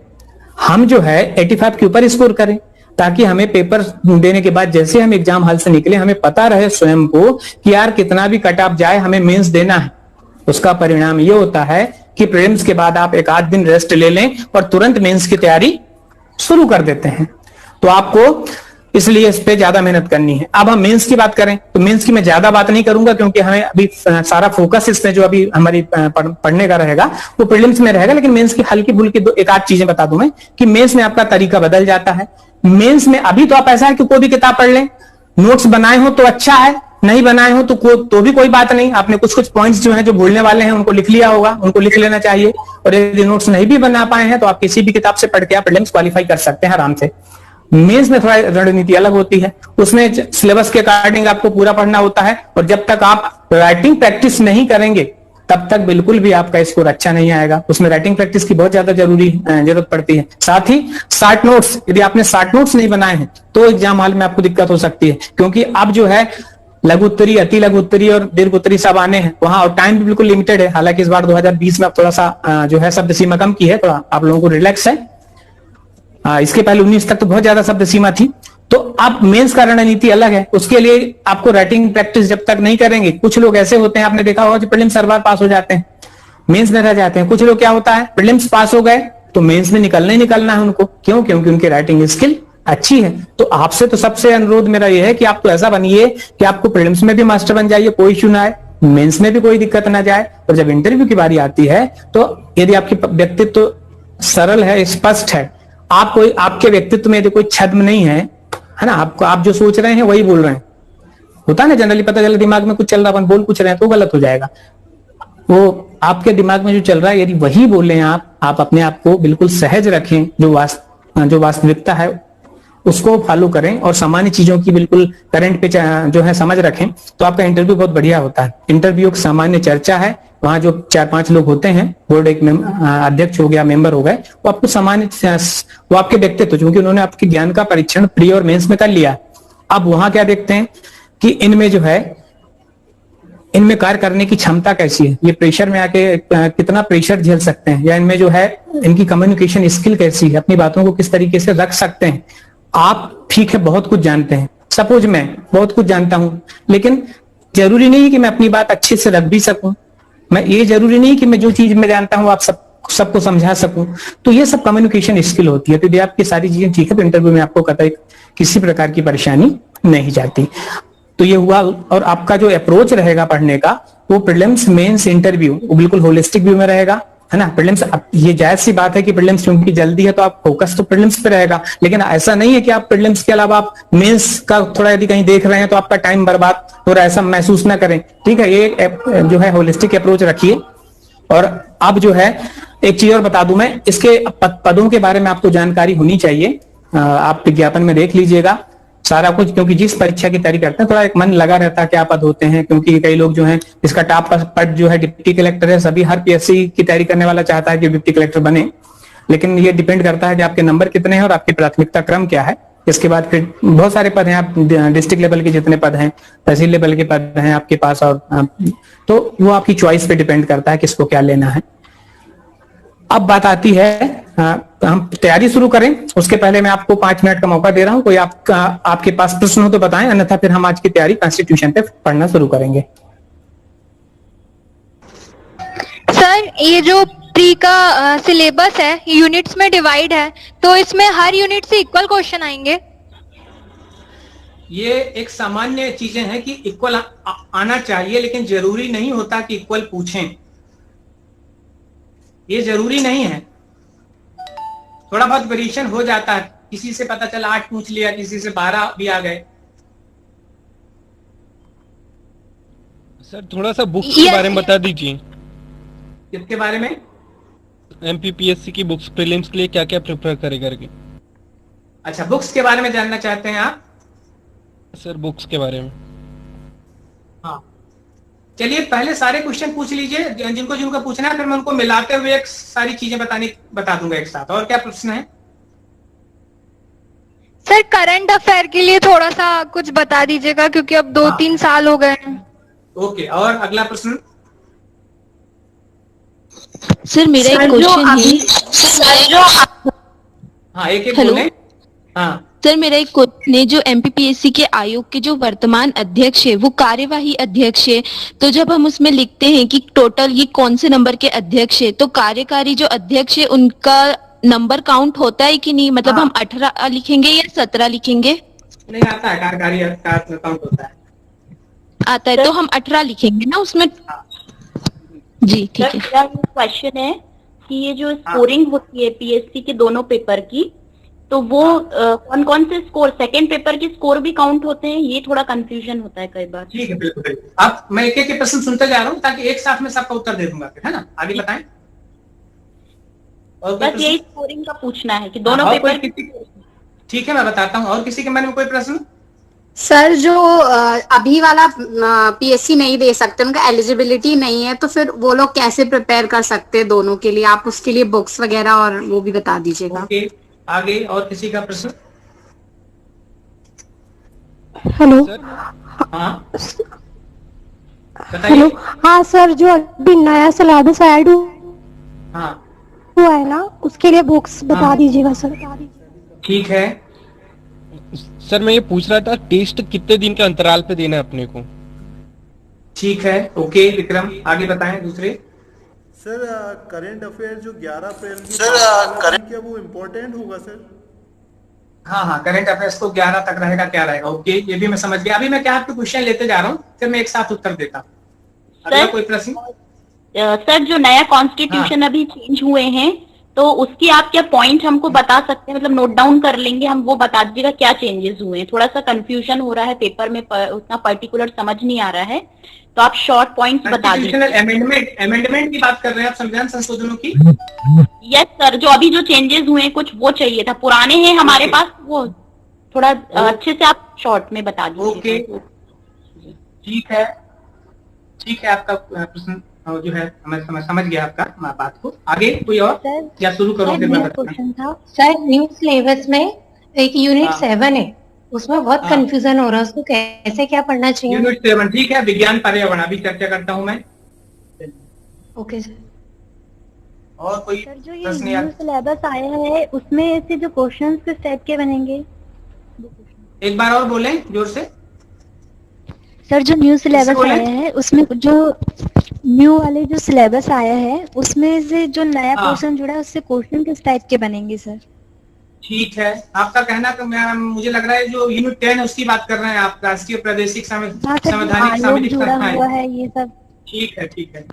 हम जो है 85 के ऊपर स्कोर करें, ताकि हमें पेपर देने के बाद जैसे हम एग्जाम हॉल से निकले हमें पता रहे स्वयं को कि यार कितना भी कट ऑफ जाए हमें मेंस देना है। उसका परिणाम ये होता है कि प्रीलिम्स के बाद आप 1 आध दिन रेस्ट ले लें और तुरंत मेंस की तैयारी शुरू कर देते हैं। तो आपको इसलिए इस पे ज्यादा मेहनत करनी है। अब हम मेंस की बात करें तो मेंस की मैं ज्यादा बात नहीं करूंगा, क्योंकि हमें अभी सारा फोकस इसमें जो अभी हमारी पढ़ने का रहेगा वो प्रीलिम्स में रहेगा। लेकिन मेंस की हल्की फुल्की 1 आध चीजें बता दूं मैं कि मेंस में आपका तरीका बदल जाता है। मेंस में अभी तो आप ऐसा है कि कोई भी किताब पढ़ लें, नोट्स बनाए हो तो अच्छा है, नहीं बनाए हो तो भी कोई बात नहीं। आपने कुछ पॉइंट्स जो हैं जो भूलने वाले हैं उनको लिख लिया होगा, उनको लिख लेना चाहिए। और यदि नोट्स नहीं भी बना पाए हैं तो आप किसी भी किताब से पढ़ के आप प्रीलिम्स क्वालिफाई कर सकते हैं आराम से। मेंस में थोड़ा रणनीति अलग होती है, उसमें सिलेबस के अकॉर्डिंग आपको पूरा पढ़ना होता है, और जब तक आप राइटिंग प्रैक्टिस नहीं करेंगे तब तक बिल्कुल भी आपका स्कोर अच्छा नहीं आएगा। उसमें राइटिंग प्रैक्टिस की बहुत ज्यादा जरूरत पड़ती है। साथ ही शार्ट नोट्स, यदि आपने शार्ट नोट्स नहीं बनाए हैं तो एग्जाम हॉल में आपको दिक्कत हो सकती है, क्योंकि अब जो है लघु उत्तरी, अति लघु उत्तरी और दीर्घ उत्तरी सब आने हैं वहां, और टाइम भी बिल्कुल लिमिटेड है। हालांकि इस बार 2020 में अब थोड़ा सा जो है शब्द सीमा कम की है, थोड़ा आप लोगों को रिलैक्स है। इसके पहले 19 तक तो बहुत ज्यादा शब्द सीमा थी। तो अब मेंस का रणनीति अलग है, उसके लिए आपको राइटिंग प्रैक्टिस जब तक नहीं करेंगे, कुछ लोग ऐसे होते हैं आपने देखा होगा जो प्रीलिम्स हर बार पास हो जाते हैं, मेंस में रह जाते हैं। कुछ लोग क्या होता है, प्रीलिम्स पास हो गए तो मेंस में निकलना ही निकलना है उनको, क्यों? क्योंकि उनकी राइटिंग स्किल अच्छी है। तो आपसे तो सबसे अनुरोध मेरा यह है कि आप तो ऐसा बनिए कि आपको प्रीलिम्स में भी मास्टर बन जाइए, कोई इश्यू ना आए, मेंस में भी कोई दिक्कत ना जाए, और जब इंटरव्यू की बारी आती है तो यदि आपकी व्यक्तित्व सरल है, स्पष्ट है, आप कोई, आपके व्यक्तित्व में यदि कोई छद्म नहीं है, है ना, आपको आप जो सोच रहे हैं वही बोल रहे हैं, होता है ना, जनरली पता चला दिमाग में कुछ चल रहा है, अपन बोल कुछ रहे हैं तो गलत हो जाएगा। वो आपके दिमाग में जो चल रहा है यदि वही बोले आप अपने आप को बिल्कुल सहज रखें, जो वास्तविकता है उसको फॉलो करें, और सामान्य चीजों की बिल्कुल करंट पे जो है समझ रखें, तो आपका इंटरव्यू बहुत बढ़िया होता है। इंटरव्यू एक सामान्य चर्चा है, वहां जो 4-5 लोग होते हैं, बोर्ड एक अध्यक्ष हो गया, मेंबर हो गए, वो आपको सामान्य, वो आपके व्यक्तित्व, क्योंकि उन्होंने आपके ज्ञान का परीक्षण प्री और मेंस में कर लिया। अब वहां क्या देखते हैं कि इनमें जो है, इनमें कार्य करने की क्षमता कैसी है, ये प्रेशर में आके कितना प्रेशर झेल सकते हैं, या इनमें जो है इनकी कम्युनिकेशन स्किल कैसी है, अपनी बातों को किस तरीके से रख सकते हैं। आप ठीक है बहुत कुछ जानते हैं, सपोज मैं बहुत कुछ जानता हूं, लेकिन जरूरी नहीं कि मैं अपनी बात अच्छे से रख भी सकूं, मैं ये जरूरी नहीं कि मैं जो चीज मैं जानता हूं आप सबको समझा सकूं। तो ये सब कम्युनिकेशन स्किल होती है। तो यदि आपकी सारी चीजें ठीक है तो इंटरव्यू में आपको कतई किसी प्रकार की परेशानी नहीं जाती। तो ये हुआ। और आपका जो अप्रोच रहेगा पढ़ने का, वो प्रीलिम्स मेंस इंटरव्यू वो बिल्कुल होलिस्टिक व्यू में रहेगा, है ना। प्रीलिम्स, ये जायज सी बात है कि प्रीलिम्स क्योंकि जल्दी है तो आप फोकस तो प्रीलिम्स पे रहेगा, लेकिन ऐसा नहीं है कि आप प्रीलिम्स के अलावा आप मेंस का थोड़ा यदि कहीं देख रहे हैं तो आपका टाइम बर्बाद हो रहा है, ऐसा महसूस ना करें, ठीक है। ये जो है होलिस्टिक अप्रोच रखिए। और अब जो है एक चीज और बता दूं मैं, इसके पदों के बारे में आपको जानकारी होनी चाहिए। आप विज्ञापन में देख लीजिएगा सारा कुछ, क्योंकि जिस परीक्षा की तैयारी करते हैं थोड़ा एक मन लगा रहता है क्या पद होते हैं, क्योंकि कई लोग जो हैं, इसका टॉप पद जो है डिप्टी कलेक्टर है, सभी हर पीएससी की तैयारी करने वाला चाहता है कि डिप्टी कलेक्टर बने, लेकिन ये डिपेंड करता है कि आपके नंबर कितने हैं और आपकी प्राथमिकता क्रम क्या है। इसके बाद फिर बहुत सारे पद हैं, आप डिस्ट्रिक्ट लेवल के जितने पद हैं, तहसील लेवल के पद हैं आपके पास, और तो वो आपकी चॉइस पे डिपेंड करता है किसको क्या लेना है। अब बात आती है, हम तैयारी शुरू करें उसके पहले मैं आपको 5 मिनट का मौका दे रहा हूं। कोई आपके पास प्रश्न हो तो बताएं, अन्यथा फिर हम आज की तैयारी कॉन्स्टिट्यूशन पे पढ़ना शुरू करेंगे। सर, ये जो प्री का सिलेबस है यूनिट्स में डिवाइड है, तो इसमें हर यूनिट से इक्वल क्वेश्चन आएंगे? ये एक सामान्य चीजें हैं कि इक्वल आना चाहिए, लेकिन जरूरी नहीं होता कि इक्वल पूछें, ये जरूरी नहीं है। थोड़ा बहुत वेरिएशन हो जाता है, किसी से पता चला 8 पूछ लिया, किसी से 12 भी आ गए। सर थोड़ा सा बुक्स के बारे में बता दीजिए। किसके बारे में? एमपीपीएससी की बुक्स प्रीलिम्स के लिए क्या क्या प्रिपेयर करे करके। अच्छा, बुक्स के बारे में जानना चाहते हैं आप? सर बुक्स के बारे में। हाँ, चलिए पहले सारे क्वेश्चन पूछ लीजिए जिनको जिनको पूछना है, फिर मैं उनको मिलाते हुए एक सारी चीजें बता दूंगा एक साथ। और क्या प्रश्न है? सर करंट अफेयर के लिए थोड़ा सा कुछ बता दीजिएगा, क्योंकि अब 2-3 साल हो गए हैं। ओके, और अगला प्रश्न? सर मेरा एक क्वेश्चन है। हाँ, एक बोले। हाँ सर मेरा एक क्वेश्चन है, जो एमपीपीएससी के आयोग के जो वर्तमान अध्यक्ष है वो कार्यवाही अध्यक्ष है, तो जब हम उसमें लिखते हैं कि टोटल ये कौन से नंबर के अध्यक्ष है, तो कार्यकारी जो अध्यक्ष है उनका नंबर काउंट होता है कि नहीं? मतलब हम 18 लिखेंगे या 17 लिखेंगे? नहीं, आता है, कार्यकारी काउंट होता है, आता है, तो हम 18 लिखेंगे ना उसमें? जी ठीक है। मेरा क्वेश्चन है कि ये जो स्कोरिंग होती है पीएससी के दोनों पेपर की, तो वो कौन कौन से स्कोर, सेकंड पेपर के स्कोर भी काउंट होते हैं? ये थोड़ा कंफ्यूजन होता है कई बार। ठीक है, बिल्कुल। अब मैं एक एक प्रश्न सुनते जा रहा हूँ ताकि एक साथ में सबका उत्तर दे दूंगा, है ना। आगे बताएं। और बस यही स्कोरिंग का पूछना है कि दोनों पेपर। ठीक है, मैं बताता हूँ। और किसी के मन में कोई प्रश्न? सर जो अभी वाला पीएससी नहीं दे सकते, उनका एलिजिबिलिटी नहीं है, तो फिर वो लोग कैसे प्रिपेयर कर सकते हैं दोनों के लिए? आप उसके लिए बुक्स वगैरह और वो भी बता दीजिएगा। ओके, आगे और किसी का प्रश्न? हेलो। हाँ हेलो। हाँ सर, जो अभी नया सिलेबस ऐड हुआ है ना, उसके लिए बुक्स बता दीजिएगा सर। ठीक है सर, मैं ये पूछ रहा था टेस्ट कितने दिन के अंतराल पे देना है अपने को? ठीक है, ओके विक्रम, आगे बताएं दूसरे। सर करंट अफेयर जो 11 अप्रैल की क्या वो इम्पोर्टेंट होगा सर? हाँ हाँ, करंट अफेयर्स को 11 तक रहेगा, क्या रहेगा, ओके, ये भी मैं समझ गया। अभी मैं क्या आपके क्वेश्चन लेते जा रहा हूँ, फिर मैं एक साथ उत्तर देता हूँ। अगला कोई प्रश्न? सर जो नया कॉन्स्टिट्यूशन अभी चेंज हुए हैं, तो उसकी आप क्या पॉइंट हमको बता सकते हैं, मतलब नोट डाउन कर लेंगे हम, वो बता दीजिएगा क्या चेंजेस हुए हैं। थोड़ा सा कंफ्यूजन हो रहा है, पेपर में उतना पर्टिकुलर समझ नहीं आ रहा है, तो आप शॉर्ट पॉइंट्स बता दीजिए। अमेंडमेंट की बात कर रहे हैं आप, संविधान संशोधनों की? यस सर, जो अभी जो चेंजेस हुए हैं कुछ वो चाहिए था, पुराने हैं हमारे पास, वो थोड़ा अच्छे से आप शॉर्ट में बता दीजिए। ओके, ठीक है, ठीक है, आपका प्रश्न जो है मैं समझ गया आपका बात को। आगे कोई और या शुरू करो? क्वेश्चन था सर, न्यू सिलेबस में एक यूनिट 7 है, उसमें बहुत कंफ्यूजन हो रहा है, उसको कैसे क्या पढ़ना चाहिए? यूनिट 7, ठीक है, विज्ञान पर्यावरण, अभी चर्चा करता हूँ मैं। Okay sir. और कोई सर जो ये प्रश्न? न्यू सिलेबस आया है उसमें से जो क्वेश्चंस किस टाइप के बनेंगे? एक बार और बोलें जोर से। सर जो न्यू सिलेबस आया है उसमें जो न्यू वाले जो सिलेबस आया है उसमें से जो नया क्वेश्चन जुड़ा है उससे क्वेश्चन किस टाइप के बनेंगे सर? ठीक है, आपका कहना तो मुझे लग रहा है जो यूनिट 10 है उसकी बात कर रहे हैं आप, राष्ट्रीय प्रादेशिक संवैधानिक सामाजिक जुड़ा हुआ है ये सब। ठीक है, ठीक है,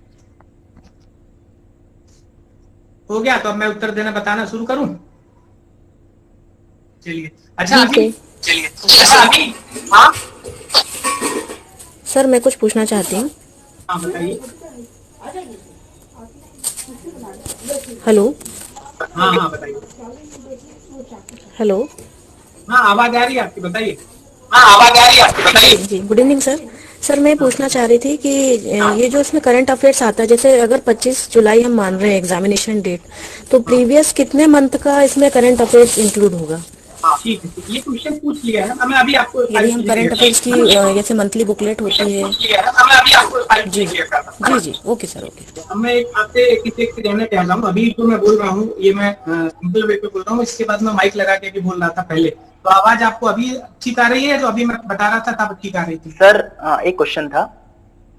हो गया। तो अब मैं उत्तर देना बताना शुरू करूं? चलिए, अच्छा चलिए, हाँ सर मैं कुछ पूछना चाहती हूँ। हाँ बताइए। हेलो। हाँ हाँ बताइए। हेलो। हाँ आवाज आ रही है आपकी, बताइए। हाँ आवाज आ रही है आपकी, बताइए। जी गुड इवनिंग सर। सर मैं पूछना चाह रही थी कि ये जो इसमें करंट अफेयर्स आता है, जैसे अगर 25 जुलाई हम मान रहे हैं एग्जामिनेशन डेट, तो प्रीवियस कितने मंथ का इसमें करंट अफेयर्स इंक्लूड होगा? ठीक है, ये क्वेश्चन पूछ लिया है, मैं अभी आपको यदि हम करंट अफेयर्स की जैसे मंथली बुकलेट होती है। जी जी जी, ओके सर, ओके। मैं आपसे एक जानना चाहता हूँ, अभी जो मैं बोल रहा हूँ ये मैं सिंपल वे पे बोल रहा हूँ, इसके बाद मैं माइक लगा के भी बोल रहा था पहले, तो आवाज आपको अभी ठीक आ रही है? जो अभी मैं बता रहा था तब ठीक आ रही थी? सर एक क्वेश्चन था।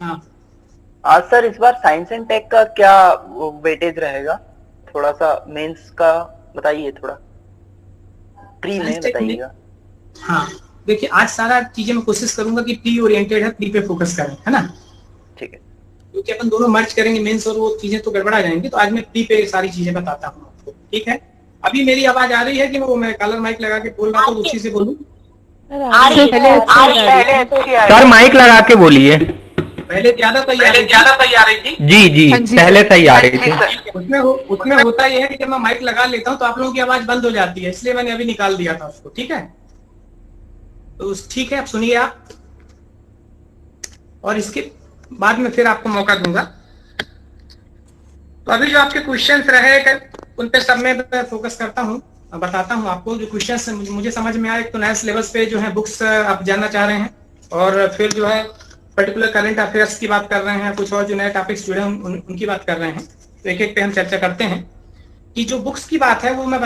हाँ सर इस बार साइंस एंड टेक का क्या वेटेज रहेगा? थोड़ा सा मेंस का बताइए, थोड़ा प्री में बताइएगा। हाँ देखिए, आज सारा चीजें मैं कोशिश करूंगा कि प्री ओरिएंटेड है, प्री पे फोकस करें, है ना? ठीक है, क्योंकि अपन दोनों मर्ज करेंगे मेंस और वो चीजें तो गड़बड़ा जाएंगी, तो आज मैं प्री पे सारी चीजें बताता हूँ आपको, ठीक है? अभी मेरी आवाज आ रही है कि वो मैं कॉलर माइक लगा के बोल रहा था, उसी से बोलूं? सर माइक लगा के बोलिए। पहले ज्यादा तैयार रही थी। जी जी, पहले सही आ रही थी। उसमें होता यह है कि जब मैं माइक लगा लेता हूँ तो आप लोगों की आवाज बंद हो जाती है, इसलिए मैंने अभी निकाल दिया था उसको, ठीक है? तो ठीक है, अब सुनिए आप, और इसके बाद में फिर आपको मौका दूंगा। तो अभी जो आपके क्वेश्चंस रहे उन पे सब में फोकस करता हूँ, बताता हूँ आपको जो क्वेश्चंस मुझे समझ में आए। एक तो नया सिलेबस पे जो है बुक्स आप जानना चाह रहे हैं, और फिर जो है पर्टिकुलर करंट अफेयर्स की बात कर रहे हैं, कुछ और जो नए टॉपिक्स जुड़े हैं उनकी बात कर रहे हैं। तो एक एक पे हम चर्चा करते हैं। कि जो बुक्स की बात है वो मैं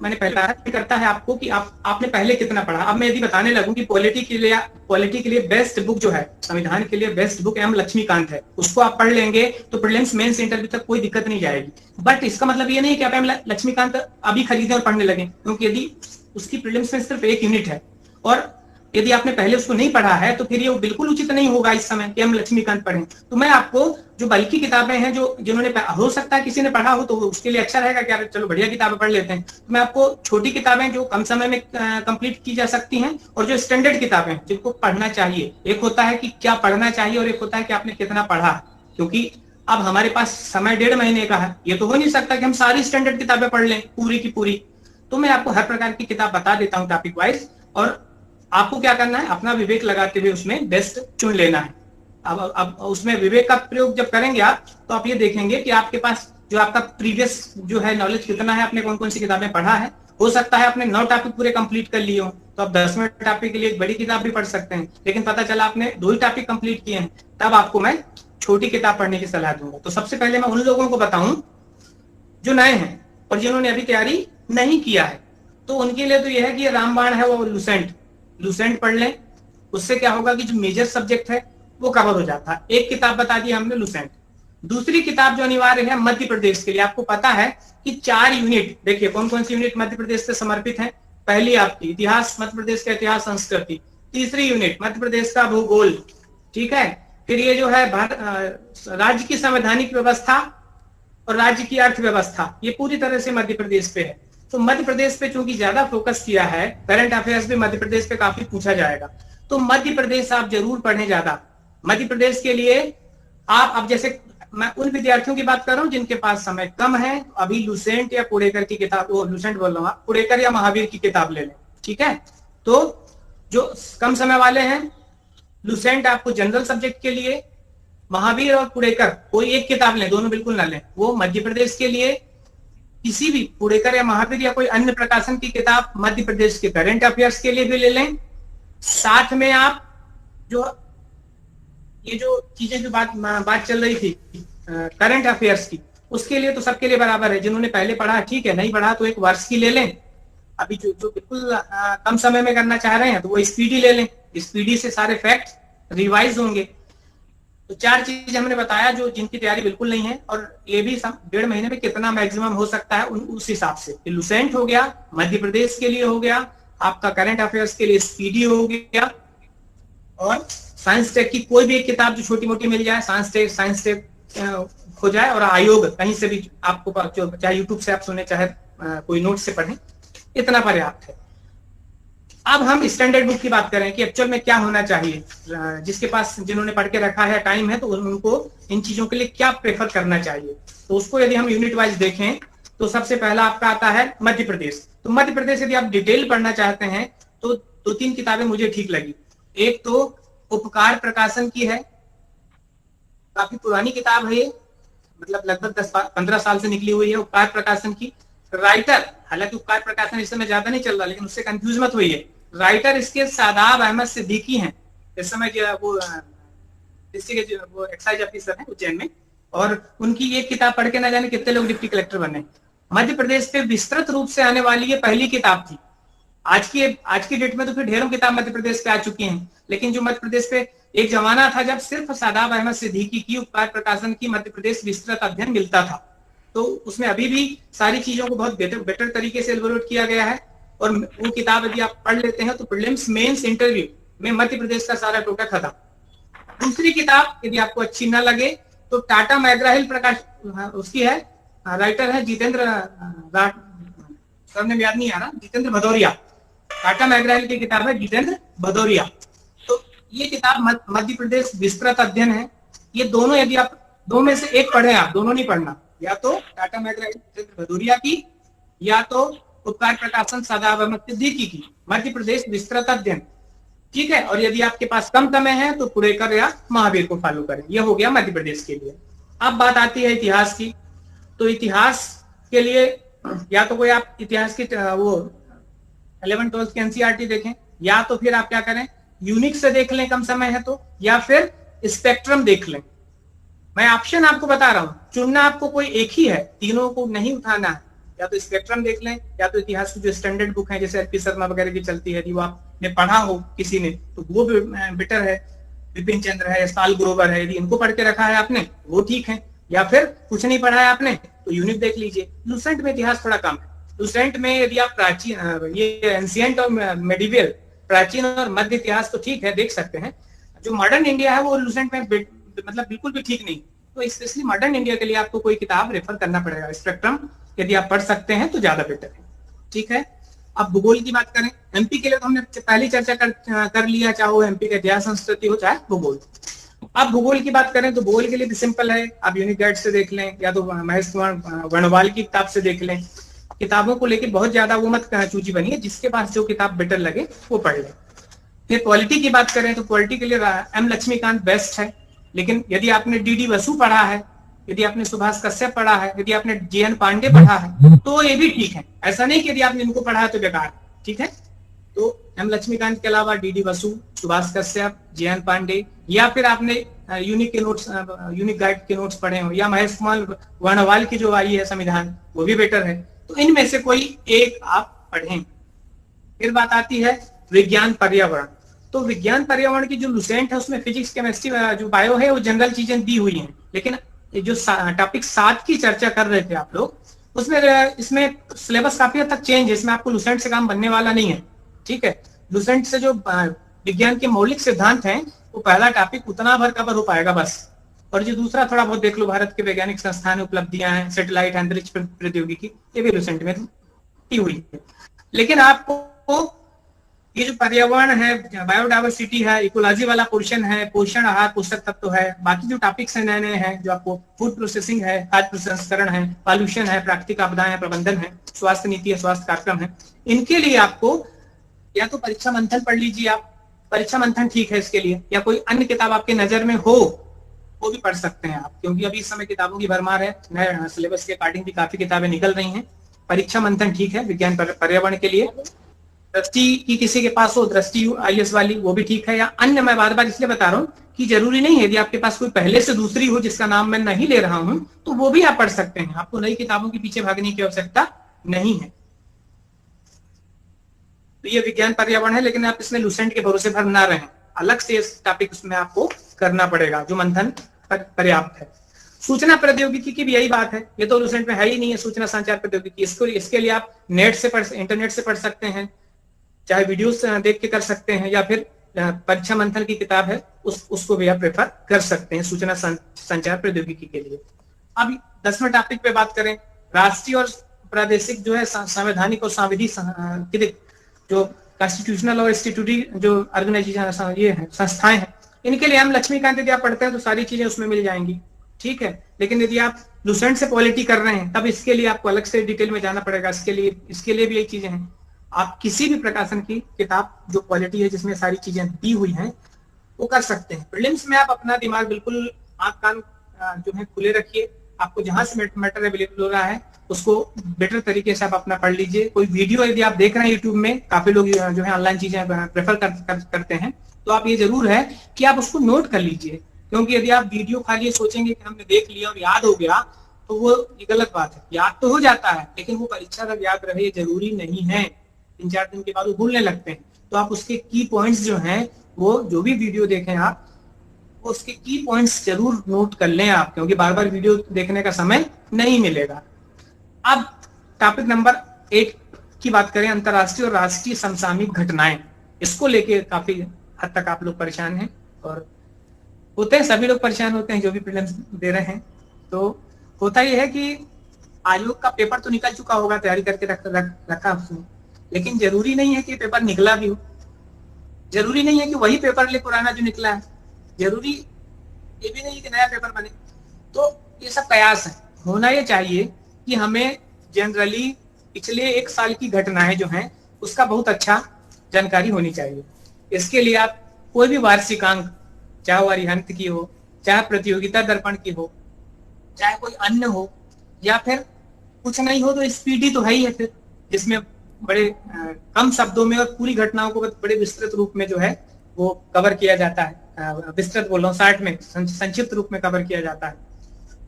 मैंने पहले करता है आपको कि आपने पहले कितना पढ़ा। अब मैं यदि बताने लगूं कि पॉलिटी के लिए बेस्ट बुक जो है, संविधान के लिए बेस्ट बुक एम लक्ष्मीकांत है, उसको आप पढ़ लेंगे तो प्रीलिम्स मेंस इंटरव्यू तक कोई दिक्कत नहीं जाएगी। बट इसका मतलब ये नहीं कि आप एम लक्ष्मीकांत अभी खरीदें और पढ़ने लगे, क्योंकि यदि उसकी प्रीलिम्स में सिर्फ एक यूनिट है और यदि आपने पहले उसको नहीं पढ़ा है तो फिर ये बिल्कुल उचित नहीं होगा इस समय कि हम लक्ष्मीकांत पढ़ें। तो मैं आपको जो बल्कि किताबें हैं, जो जिन्होंने हो सकता है किसी ने पढ़ा हो तो उसके लिए अच्छा रहेगा कि चलो बढ़िया किताबें पढ़ लेते हैं। तो मैं आपको छोटी किताबें जो कम समय में कंप्लीट की जा सकती हैं, और जो स्टैंडर्ड किताबें जिनको पढ़ना चाहिए। एक होता है कि क्या पढ़ना चाहिए और एक होता है कि आपने कितना पढ़ा, क्योंकि अब हमारे पास समय 1.5 महीने का है। ये तो हो नहीं सकता कि हम सारी स्टैंडर्ड किताबें पढ़ लें पूरी की पूरी। तो मैं आपको हर प्रकार की किताब बता देता हूँ टॉपिक वाइज, और आपको क्या करना है, अपना विवेक लगाते हुए उसमें बेस्ट चुन लेना है। अब उसमें विवेक का प्रयोग जब करेंगे आप, तो आप ये देखेंगे कि आपके पास जो आपका प्रीवियस जो है नॉलेज कितना है, आपने कौन कौन सी किताबें पढ़ा है। हो सकता है आपने 9 टॉपिक पूरे कंप्लीट कर लिए हो, तो आप 10वें टॉपिक के लिए एक बड़ी किताब भी पढ़ सकते हैं। लेकिन पता चला आपने 2 ही टॉपिक कंप्लीट किए हैं, तब आपको मैं छोटी किताब पढ़ने की सलाह दूंगा। तो सबसे पहले मैं उन लोगों को बताऊं जो नए हैं और जिन्होंने अभी तैयारी नहीं किया है, तो उनके लिए तो यह है कि रामबाण है वो लुसेंट पढ़ लें। उससे क्या होगा कि जो मेजर सब्जेक्ट है वो कवर हो जाता है। एक किताब बता दी हमने लुसेंट। दूसरी किताब जो अनिवार्य है मध्य प्रदेश के लिए, आपको पता है कि 4 यूनिट, देखिए कौन कौन सी यूनिट मध्य प्रदेश से समर्पित है। पहली आपकी इतिहास, मध्य प्रदेश का इतिहास संस्कृति। तीसरी यूनिट मध्य प्रदेश का भूगोल, ठीक है। फिर ये जो है राज्य की संवैधानिक व्यवस्था और राज्य की अर्थव्यवस्था, ये पूरी तरह से मध्य प्रदेश पे है। तो मध्य प्रदेश पे चूंकि ज्यादा फोकस किया है, करंट अफेयर्स भी मध्य प्रदेश पे काफी पूछा जाएगा, तो मध्य प्रदेश आप जरूर पढ़ें ज्यादा। मध्य प्रदेश के लिए आप, अब जैसे मैं उन विद्यार्थियों की बात कर रहा हूं जिनके पास समय कम है, अभी लुसेंट या पुड़ेकर की किताब, वो लुसेंट बोल रहा हूं, पुड़ेकर या महावीर की किताब ले लें, ठीक है। तो जो कम समय वाले हैं, लुसेंट आपको जनरल सब्जेक्ट के लिए, महावीर और पुड़ेकर कोई एक किताब लें, दोनों बिल्कुल ना लें। वो मध्य प्रदेश के लिए किसी भी पुड़ेकर या महावीर या कोई अन्य प्रकाशन की किताब मध्य प्रदेश के करंट अफेयर्स के लिए भी ले लें। साथ में आप जो ये जो चीजें जो बात चल रही थी करंट अफेयर्स की, उसके लिए तो सबके लिए बराबर है। जिन्होंने पहले पढ़ा ठीक है, नहीं पढ़ा तो एक वर्ष की ले लें। अभी जो बिल्कुल कम समय में करना चाह रहे हैं तो वो स्पीडी ले लें, स्पीडी से सारे फैक्ट रिवाइज होंगे। तो 4 चीज हमने बताया जो जिनकी तैयारी बिल्कुल नहीं है, और ये भी 1.5 महीने में कितना मैक्सिमम हो सकता है उस हिसाब से। लुसेंट हो गया, मध्य प्रदेश के लिए हो गया, आपका करंट अफेयर्स के लिए स्पीडी हो गया, और साइंस टेक की कोई भी एक किताब जो छोटी मोटी मिल जाए, साइंस टेक हो जाए, और आयोग कहीं से भी आपको, चाहे यूट्यूब से आप सुने चाहे कोई नोट से पढ़ें, इतना पर्याप्त है। अब हम स्टैंडर्ड बुक की बात करें कि एक्चुअल में क्या होना चाहिए। जिसके पास, जिन्होंने पढ़ के रखा है, टाइम है, तो उनको इन चीजों के लिए क्या प्रेफर करना चाहिए। तो उसको यदि हम यूनिट वाइज देखें तो सबसे पहला आपका आता है मध्य प्रदेश। तो मध्य प्रदेश यदि आप डिटेल पढ़ना चाहते हैं तो 2-3 किताबें मुझे ठीक लगी। एक तो उपकार प्रकाशन की है, काफी पुरानी किताब है ये, मतलब लगभग 10-15 साल से निकली हुई है, उपकार प्रकाशन की। राइटर, हालांकि उपकार प्रकाशन इस समय ज्यादा नहीं चल रहा, लेकिन उससे कंफ्यूज मत होइए। राइटर इसके शादाब अहमद सिद्दीकी हैं, इस समय वो डिस्ट्रिक्ट के वो एक्साइज ऑफिसर हैं उज्जैन में, और उनकी ये किताब पढ़ के ना जाने कितने लोग डिप्टी कलेक्टर बने। मध्य प्रदेश पे विस्तृत रूप से आने वाली ये पहली किताब थी। आज की डेट में तो फिर ढेरों किताब मध्य प्रदेश पे आ चुकी हैं, लेकिन जो मध्य प्रदेश पे एक जमाना था जब सिर्फ शादाब अहमद सिद्दीकी की उपकार प्रकाशन की मध्य प्रदेश विस्तृत अध्ययन मिलता था, तो उसमें अभी भी सारी चीजों को बहुत बेटर तरीके से एलबोरेट किया गया है। और वो किताब यदि आप पढ़ लेते हैं तो प्रीलिम्स मेंस इंटरव्यू में मध्य प्रदेश का सारा टोटा खत्म। दूसरी किताब यदि आपको अच्छी ना लगे तो टाटा मैग्रा हिल प्रकाश, उसकी है, राइटर है जितेंद्र, सरनेम याद नहीं आ रहा, जितेंद्र भदौरिया। टाटा मैग्रा हिल की किताब है जितेंद्र भदौरिया। तो ये किताब मध्य प्रदेश विस्तृत अध्ययन है। ये दोनों यदि आप दो में से एक पढ़े, आप दोनों नहीं पढ़ना, या तो टाटा मैग्रा हिल जितेंद्र भदौरिया की, या तो उपकार प्रकाशन शादाब अहमद सिद्दीकी की, मध्य प्रदेश विस्तृत अध्ययन, ठीक है। और यदि आपके पास कम समय है तो पुड़ेकर या महावीर को फॉलो करें। यह हो गया मध्य प्रदेश के लिए। अब बात आती है इतिहास की। तो इतिहास के लिए या तो कोई आप इतिहास की वो 11-12 की एनसीईआरटी देखें, या तो फिर आप क्या करें, यूनिक से देख लें कम समय है तो, या फिर स्पेक्ट्रम देख लें। मैं ऑप्शन आपको बता रहा हूं, चुनना आपको कोई एक ही है, तीनों को नहीं उठाना है। या तो स्पेक्ट्रम देख लें, या तो इतिहास की जो स्टैंडर्ड बुक है जैसे एलपी शर्मा वगैरह की चलती है, वो आपने पढ़ा हो किसी ने तो वो बेटर है। विपिन चंद्र है, यशपाल ग्रोवर है, यदि इनको पढ़ के रखा है आपने वो ठीक है। या फिर कुछ नहीं पढ़ा है आपने तो यूनिक देख लीजिए। लुसेंट में इतिहास थोड़ा कम है। लुसेंट में यदि आप प्राचीन, ये एंशिएंट और मेडिवल, प्राचीन और मध्य इतिहास तो ठीक है, देख सकते हैं। जो मॉडर्न इंडिया है वो लुसेंट में मतलब बिल्कुल भी ठीक नहीं। तो स्पेशली मॉडर्न इंडिया के लिए आपको कोई किताब रेफर करना पड़ेगा। स्पेक्ट्रम यदि आप पढ़ सकते हैं तो ज्यादा बेटर है, ठीक है। अब भूगोल की बात करें, एमपी के लिए तो हमने पहली चर्चा कर लिया, चाहे वो एमपी का इतिहास संस्कृति हो चाहे भूगोल। अब भूगोल की बात करें तो भूगोल के लिए भी सिंपल है, आप यूनिक गाइड से देख लें, या तो महेश कुमार वर्णवाल की किताब से देख लें। किताबों को लेकर बहुत ज्यादा वो मत सूची बनी है, जिसके पास जो किताब बेटर लगे वो पढ़ लें। फिर पॉलिटी की बात करें तो पॉलिटी के लिए एम लक्ष्मीकांत बेस्ट है। लेकिन यदि आपने डी बसु पढ़ा है, यदि आपने सुभाष कश्यप पढ़ा है, यदि आपने JN पांडे पढ़ा है तो ये भी ठीक है। ऐसा नहीं कि यदि आपने इनको पढ़ा है तो बेकार, ठीक है। तो एम लक्ष्मीकांत के अलावा डी बसु, सुभाष कश्यप, JN पांडे, या फिर आपने यूनिक के नोट्स, यूनिक गाइड के नोट्स पढ़े हो, या महेश कुमार वर्णवाल की जो आई है संविधान, वो भी बेटर है। तो इनमें से कोई एक आप पढ़ें। फिर बात आती है विज्ञान पर्यावरण। तो विज्ञान पर्यावरण की जो लुसेंट है उसमें फिजिक्स, केमिस्ट्री, जो बायो है वो जनरल चीजें दी हुई हैं, लेकिन जो टॉपिक 7 की चर्चा कर रहे थे आप लोग, उसमें इसमें सिलेबस काफी हद तक चेंज है, इसमें आपको लुसेंट से काम बनने वाला नहीं है, ठीक है। लुसेंट से जो विज्ञान के मौलिक सिद्धांत हैं वो पहला टॉपिक उतना भर कवर हो पाएगा बस, और जो दूसरा थोड़ा बहुत देख लो, भारत के वैज्ञानिक संस्थान उपलब्धियां हैं, सैटेलाइट, अंतरिक्ष प्रौद्योगिकी, ये भी लुसेंट में दी हुई है। लेकिन आपको ये जो पर्यावरण है, बायोडाइवर्सिटी है, इकोलॉजी वाला पोर्शन है, पोषण आहार, पोषक तत्व है, बाकी जो टॉपिक्स हैं नए नए हैं, जो आपको फूड प्रोसेसिंग है, खाद्य प्रसंस्करण है, पॉल्यूशन है, प्राकृतिक आपदाएं है, प्रबंधन है, स्वास्थ्य नीति है, स्वास्थ्य कार्यक्रम है, इनके लिए आपको या तो परीक्षा मंथन पढ़ लीजिए आप, परीक्षा मंथन ठीक है इसके लिए, या कोई अन्य किताब आपके नजर में हो वो भी पढ़ सकते हैं आप, क्योंकि अभी इस समय किताबों की भरमार है, नए सिलेबस के अकॉर्डिंग भी काफी किताबें निकल रही हैं। परीक्षा मंथन ठीक है विज्ञान पर्यावरण के लिए। दृष्टि की किसी के पास हो, दृष्टि IAS वाली, वो भी ठीक है, या अन्य, मैं बार बार इसलिए बता रहा हूँ कि जरूरी नहीं है, यदि आपके पास कोई पहले से दूसरी हो जिसका नाम मैं नहीं ले रहा हूं तो वो भी आप पढ़ सकते हैं, आपको नई किताबों के पीछे भागने की आवश्यकता नहीं है। तो ये विज्ञान पर्यावरण है, लेकिन आप इसमें लुसेंट के भरोसे भर ना रहें, अलग से इस टॉपिक उसमें आपको करना पड़ेगा जो मंथन पर्याप्त है। सूचना प्रौद्योगिकी की भी यही बात है, ये तो लुसेंट में है ही नहीं है, सूचना संचार प्रौद्योगिकी, इसके लिए आप नेट से इंटरनेट से पढ़ सकते हैं, चाहे वीडियोस देख के कर सकते हैं, या फिर परीक्षा मंथन की किताब है उसको भी आप प्रेफर कर सकते हैं सूचना संचार प्रौद्योगिकी के लिए। अब 10वें टॉपिक पे बात करें, राष्ट्रीय और प्रादेशिक जो है संवैधानिक और सांविधिक जो कॉन्स्टिट्यूशनल और स्टैट्यूटरी जो ऑर्गेनाइजेशन ये है संस्थाएं हैं, इनके लिए हम लक्ष्मीकांत यदि आप पढ़ते हैं तो सारी चीजें उसमें मिल जाएंगी, ठीक है। लेकिन यदि आप लुसेंट से पॉलिटी कर रहे हैं तब इसके लिए आपको अलग से डिटेल में जाना पड़ेगा, इसके लिए भी यही चीजें हैं। आप किसी भी प्रकाशन की किताब जो क्वालिटी है जिसमें सारी चीजें दी हुई हैं वो कर सकते हैं। प्रीलिम्स में आप अपना दिमाग बिल्कुल आंख कान जो है खुले रखिए, आपको जहां से मैटर अवेलेबल हो रहा है उसको बेटर तरीके से आप अपना पढ़ लीजिए। कोई वीडियो यदि आप देख रहे हैं यूट्यूब में, काफी लोग जो है ऑनलाइन चीजें प्रेफर करते हैं, तो आप ये जरूर है कि आप उसको नोट कर लीजिए, क्योंकि यदि आप वीडियो खाली सोचेंगे कि हमने देख लिया और याद हो गया तो वो गलत बात है। याद तो हो जाता है लेकिन वो परीक्षा तक याद रहे जरूरी नहीं है, 3-4 दिन के बाद वो भूलने लगते हैं। तो आप उसके की पॉइंट्स जो हैं, वो जो भी वीडियो देखें आप उसके की पॉइंट्स जरूर नोट कर लें आप, क्योंकि बार बार वीडियो देखने का समय नहीं मिलेगा। अब टॉपिक नंबर 8 की बात करें, अंतर्राष्ट्रीय और राष्ट्रीय समसामयिक घटनाएं, इसको लेके काफी हद तक आप लोग परेशान हैं, और होते हैं, सभी लोग परेशान होते हैं जो भी प्रीलिम्स दे रहे हैं। तो होता यह है कि आयोग का पेपर तो निकल चुका होगा, तैयारी करके रखा उसने, लेकिन जरूरी नहीं है कि पेपर निकला भी हो, जरूरी नहीं है कि वही पेपर ले पुराना जो निकला है, जरूरी ये भी नहीं कि नया पेपर बने। तो ये सब कयास है। होना ये चाहिए कि हमें जनरली पिछले 1 साल की घटनाएं जो हैं उसका बहुत अच्छा जानकारी होनी चाहिए। इसके लिए आप कोई भी वार्षिकांक, चाहे अरिहंत की हो, चाहे प्रतियोगिता दर्पण की हो, चाहे कोई अन्य हो, या फिर कुछ नहीं हो तो स्पीडी तो है ही है, फिर जिसमें बड़े कम शब्दों में और पूरी घटनाओं को बड़े विस्तृत रूप में जो है वो कवर किया जाता है, विस्तृत बोल रहा हूँ, 60 में संक्षिप्त रूप में कवर किया जाता है।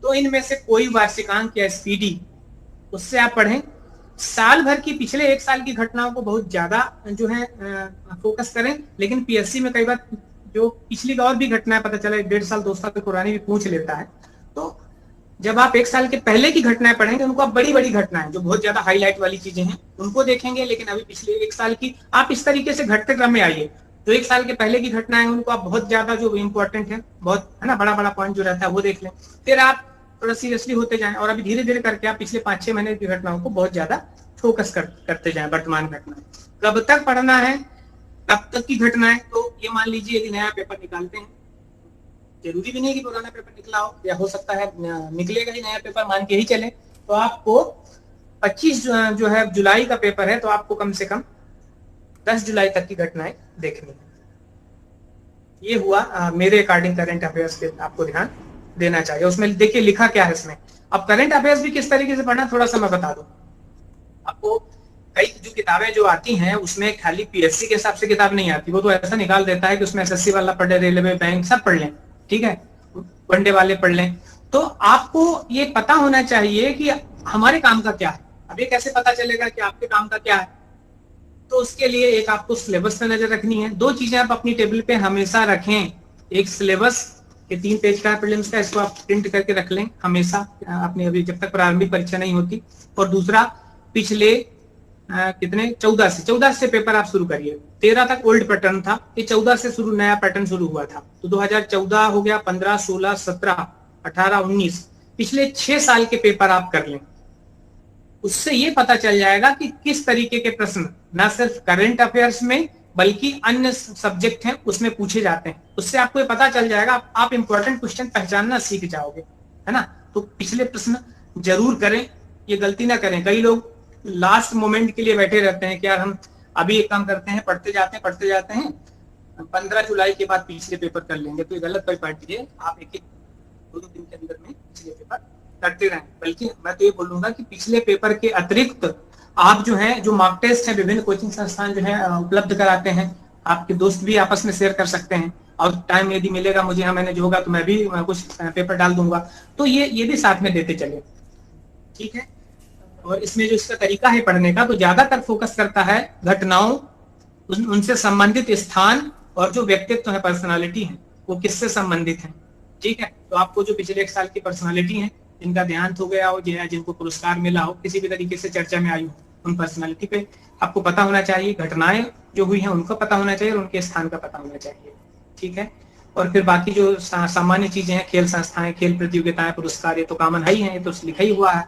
तो इनमें से कोई वार्षिकांक या स्पीडी, उससे आप पढ़ें। साल भर की, पिछले 1 साल की घटनाओं को बहुत ज्यादा जो है फोकस करें, लेकिन पीएससी में कई बार जो पिछली और भी घटनाएं पता चला 1.5 साल 2 साल पुरानी भी पूछ लेता है। तो जब आप 1 साल के पहले की घटनाएं पढ़ेंगे, उनको आप बड़ी बड़ी घटनाएं जो बहुत ज्यादा हाईलाइट वाली चीजें हैं उनको देखेंगे, लेकिन अभी पिछले 1 साल की आप इस तरीके से घटते क्रम में आइए। तो 1 साल के पहले की घटनाएं उनको आप बहुत ज्यादा जो इंपॉर्टेंट है, बहुत है ना, बड़ा बड़ा पॉइंट जो रहता है वो देख लें, फिर आप थोड़ा सीरियसली होते जाएं, और अभी धीरे धीरे करके आप पिछले 5-6 महीने की घटनाओं को बहुत ज्यादा फोकस करते जाएं। वर्तमान घटनाएं कब तक पढ़ना है, कब तक की घटनाएं, तो ये मान लीजिए यदि नया पेपर निकालते हैं, जरूरी भी नहीं कि पुराना पेपर निकला हो, या हो सकता है निकलेगा ही नया पेपर, मान के ही चले, तो आपको 25 जो है जुलाई का पेपर है, तो आपको कम से कम 10 जुलाई तक की घटनाएं देखनी है। ये हुआ मेरे अकॉर्डिंग करंट अफेयर्स पे आपको ध्यान देना चाहिए। उसमें देखिए लिखा क्या है इसमें। अब करंट अफेयर्स भी किस तरीके से पढ़ना, थोड़ा सा मैं बता दूं आपको। कई जो किताबें जो आती हैं उसमें खाली पीएससी के हिसाब से किताब नहीं आती, वो तो ऐसा निकाल देता है कि उसमें एसएससी वाला पढ़ ले, रेलवे, बैंक सब पढ़ लें, ठीक है, वनडे वाले पढ़ लें। तो आपको ये पता होना चाहिए कि हमारे काम का क्या है। अब ये कैसे पता चलेगा कि आपके काम का क्या है? तो उसके लिए एक आपको सिलेबस पे नजर रखनी है। दो चीजें आप अपनी टेबल पे हमेशा रखें, एक सिलेबस ये 3 पेज का प्रीलिम्स का, इसको आप प्रिंट करके रख लें हमेशा अपने, अभी जब तक प्रारंभिक परीक्षा नहीं होती। और दूसरा पिछले कितने 14 से पेपर आप शुरू करिए। 13 तक ओल्ड पैटर्न था, ये 14 से शुरू नया पैटर्न शुरू हुआ था। तो 2014 हो गया, 15, 16, 17, 18, 19 पिछले 6 साल के पेपर आप कर लें। उससे ये पता चल जाएगा कि किस तरीके के प्रश्न न सिर्फ करंट अफेयर्स में बल्कि अन्य सब्जेक्ट हैं उसमें पूछे जाते हैं। उससे आपको ये पता चल जाएगा, आप इंपॉर्टेंट क्वेश्चन पहचानना सीख जाओगे, है ना। तो पिछले प्रश्न जरूर करें, ये गलती ना करें। कई लोग लास्ट मोमेंट के लिए बैठे रहते हैं कि यार हम अभी एक काम करते हैं, पढ़ते जाते हैं 15 जुलाई के बाद पिछले पेपर कर लेंगे। तो ये गलत परिपाटी है। आप एक 2 दिन के अंदर में पिछले पेपर करते रहें। बल्कि मैं तो ये बोलूंगा कि पिछले पेपर के अतिरिक्त आप जो है, जो मॉक टेस्ट है विभिन्न कोचिंग संस्थान जो है उपलब्ध कराते हैं, आपके दोस्त भी आपस में शेयर कर सकते हैं। और टाइम यदि मिलेगा मुझे, हाँ मैंने जो होगा तो मैं भी कुछ पेपर डाल दूंगा, तो ये भी साथ में देते चले, ठीक है। और इसमें जो इसका तरीका है पढ़ने का, तो ज्यादातर फोकस करता है घटनाओं, उनसे संबंधित स्थान और जो व्यक्तित्व है, पर्सनालिटी है, वो किससे संबंधित है, ठीक है। तो आपको जो पिछले 1 साल की पर्सनालिटी है, जिनका देहांत हो गया हो, जिनको पुरस्कार मिला हो, किसी भी तरीके से चर्चा में आई हो, उन पर्सनालिटी पे आपको पता होना चाहिए। घटनाएं जो हुई हैं उनको पता होना चाहिए और उनके स्थान का पता होना चाहिए, ठीक है। और फिर बाकी जो सामान्य चीजें हैं, खेल संस्थाएं, खेल प्रतियोगिताएं, पुरस्कार, ये तो कॉमन है ही है, ये तो लिखा ही हुआ है।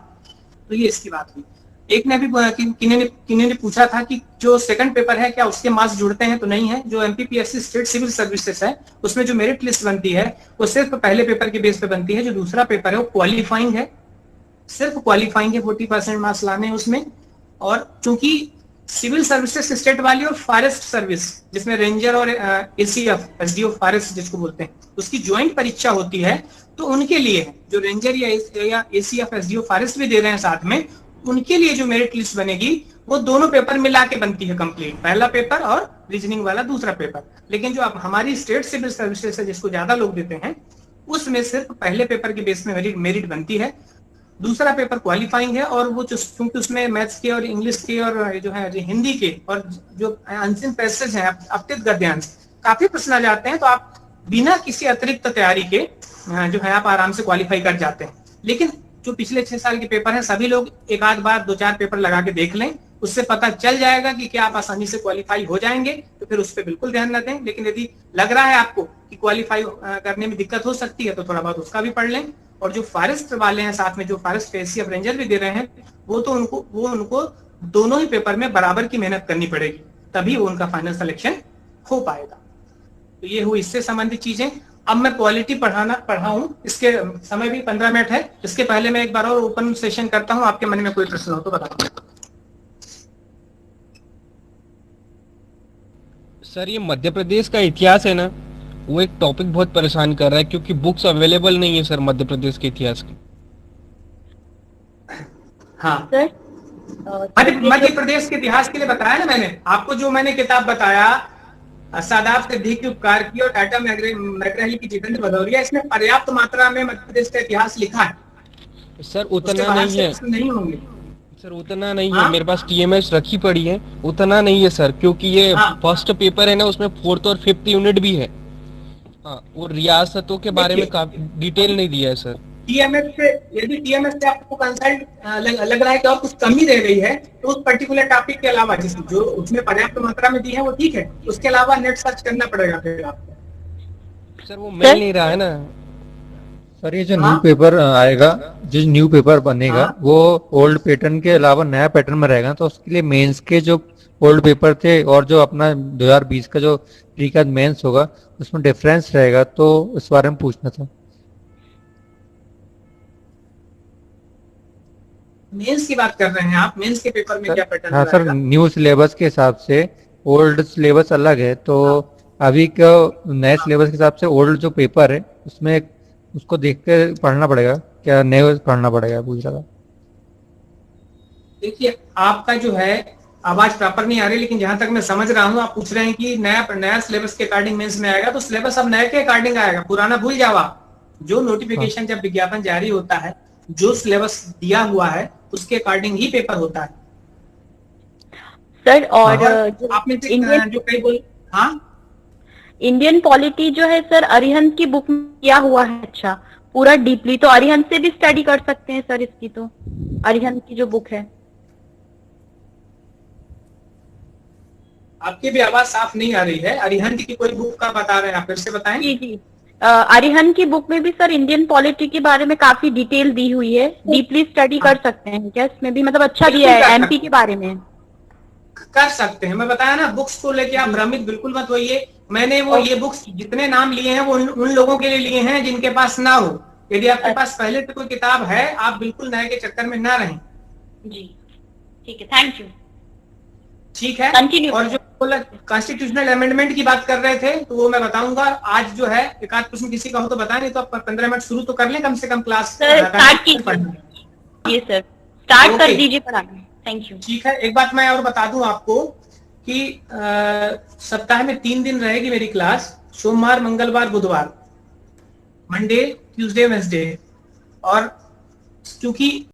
तो ये इसकी बात हुई। एक ने भी किन्हीं ने पूछा था कि जो सेकंड पेपर है क्या उसके मार्क्स जुड़ते हैं, तो नहीं है। जो एमपीपीएससी स्टेट सिविल सर्विसेज है उसमें जो मेरिट लिस्ट बनती है वो सिर्फ पहले पेपर के बेस पे बनती है। जो दूसरा पेपर है वो क्वालिफाइंग है, सिर्फ क्वालिफाइंग है, 40% मार्क्स लाने हैं उसमें। और चूंकि सिविल सर्विसेज स्टेट वाली और फॉरेस्ट सर्विस, जिसमें रेंजर और एसीएफ एसडीओ फॉरेस्ट जिसको बोलते हैं, उसकी ज्वाइंट परीक्षा होती है, तो उनके लिए जो रेंजर या एसीएफ एसडीओ फॉरेस्ट भी दे रहे हैं साथ में, उनके लिए जो मेरिट लिस्ट बनेगी वो दोनों पेपर मिला के बनती है कंप्लीट, पहला पेपर और रीजनिंग वाला दूसरा पेपर। लेकिन जो अब हमारी स्टेट सिविल सर्विसेज है जिसको ज्यादा लोग देते हैं, उसमें सिर्फ पहले पेपर के बेस में मेरिट बनती है, दूसरा पेपर क्वालिफाइंग है। और वो क्योंकि उसमें मैथ्स के और इंग्लिश के और जो है हिंदी के और जो अनसिन पैसेज हैं, अपतित गद्यांश, काफी प्रश्न आ जाते हैं, तो आप बिना किसी अतिरिक्त तैयारी के जो है आप आराम से क्वालिफाई कर जाते हैं। लेकिन जो पिछले 6 साल के पेपर हैं, सभी लोग एक आध बार 2-4 पेपर लगा के देख लें, उससे पता चल जाएगा कि क्या आप आसानी से क्वालिफाई हो जाएंगे। तो फिर उस पर बिल्कुल ध्यान न दें। लेकिन यदि लग रहा है आपको कि क्वालिफाई करने में दिक्कत हो सकती है, तो थोड़ा बहुत उसका भी पढ़ लें। और जो फॉरेस्ट वाले हैं साथ में, जो फॉरेस्ट एसीएफ रेंजर भी दे रहे हैं, वो उनको दोनों ही पेपर में बराबर की मेहनत करनी पड़ेगी, तभी वो उनका फाइनल सिलेक्शन हो पाएगा। तो ये हुई इससे संबंधित चीजें। अब मैं पॉलिटी पढ़ाऊं, इसके समय भी 15 मिनट है। इसके पहले मैं एक बार और ओपन सेशन करता हूं, आपके मन में कोई प्रश्न हो तो बताओ। सर ये मध्य प्रदेश का इतिहास है ना, वो एक टॉपिक बहुत परेशान कर रहा है, क्योंकि बुक्स अवेलेबल नहीं है सर मध्य प्रदेश के इतिहास की। हाँ सर, मध्य प्रदेश के इतिहास के लिए बताया ना मैंने आपको, जो मैंने किताब बताया सादाब सिद्दीकी की उपकार की और टाटा मैकराही की जितेंद्र भदौरिया, इसमें पर्याप्त मात्रा में मध्य प्रदेश का इतिहास लिखा है। सर उतना नहीं है, नहीं होंगे सर उतना नहीं है। मेरे पास टीएमएस रखी पड़ी है, उतना नहीं है सर, क्योंकि ये फर्स्ट पेपर है ना, उसमें 4th और 5th यूनिट भी है। हाँ, वो रियासतों के बारे में काफी डिटेल नहीं दिया है सर। टीएमएस से, यदि टीएमएस से आपको कंसल्ट लग रहा है कि और कुछ कमी रह गई है, तो उस पर्टिकुलर टॉपिक के अलावा जो उसमें पर्याप्त मात्रा में दी है वो ठीक है, उसके अलावा नेट सर्च करना पड़ेगा फिर आपको। सर वो मिल नहीं रहा है ना सर। ये जो न्यू पेपर आएगा, जो न्यू पेपर बनेगा, वो ओल्ड पैटर्न के अलावा नया पैटर्न में रहेगा, तो उसके लिए मेंस के जो ओल्ड पेपर थे और जो अपना 2020 का जो प्री का मेंस होगा, उसमें डिफरेंस रहेगा, तो इस बारे में पूछना था। मेंस की बात कर रहे हैं आप? मेंस के पेपर में क्या पैटर्न? हाँ सर, न्यू सिलेबस के हिसाब से ओल्ड सिलेबस अलग है, तो अभी का नए सिलेबस के हिसाब से ओल्ड जो पेपर है उसमें उसको देख के पढ़ना पड़ेगा, क्या नए पढ़ना पड़ेगा, पूछ रहा था। देखिए आपका जो है आवाज प्रॉपर नहीं आ रही, लेकिन जहां तक मैं समझ रहा हूँ, आप पूछ रहे हैं कि नया सिलेबस के अकॉर्डिंग मेंस में आएगा, तो सिलेबस अब नए के अकॉर्डिंग आएगा, पुराना भूल जाओ आप। जो नोटिफिकेशन जब विज्ञापन जारी होता है, जो सिलेबस दिया हुआ है उसके अकॉर्डिंग ही पेपर होता है। सर और और आप में से जो कई बोल, हाँ इंडियन पॉलिटी जो है सर अरिहंत की बुक में किया हुआ है, अच्छा पूरा डीपली, तो अरिहंत से भी स्टडी कर सकते हैं सर इसकी, तो अरिहंत की जो बुक है। आपकी भी आवाज साफ नहीं आ रही है। अरिहंत की कोई बुक का बता रहे हैं आप, फिर से बताएं। जी जी, अरिहंत की बुक में भी सर इंडियन पॉलिटी के बारे में काफी डिटेल दी हुई है, डीपली स्टडी कर सकते हैं क्या इसमें भी, मतलब अच्छा दिया है एमपी के बारे में। कर सकते हैं, मैं बताया ना, बुक्स को लेके आप भ्रमित बिल्कुल मत होइए। मैंने वो ये बुक्स जितने नाम लिए हैं वो उन लोगों के लिए लिए हैं जिनके पास ना हो। यदि आपके पास पहले से कोई किताब है, आप बिल्कुल नए के चक्कर में ना रहें। जी ठीक है, थैंक यू। ठीक है, कंटिन्यू। और जो कॉन्स्टिट्यूशनल अमेंडमेंट की बात कर रहे थे तो वो मैं बताऊंगा आज जो है, एक आध प्रश्न किसी का हो तो बताएं, नहीं तो आप 15 मिनट शुरू तो कर लें कम से कम क्लास। सर स्टार्ट कीजिए, सर स्टार्ट कर दीजिए पढ़ाना। Thank you. ठीक है, एक बात मैं और बता दूं आपको कि सप्ताह में 3 दिन रहेगी मेरी क्लास, सोमवार मंगलवार बुधवार, मंडे ट्यूसडे वेडनेसडे। और क्योंकि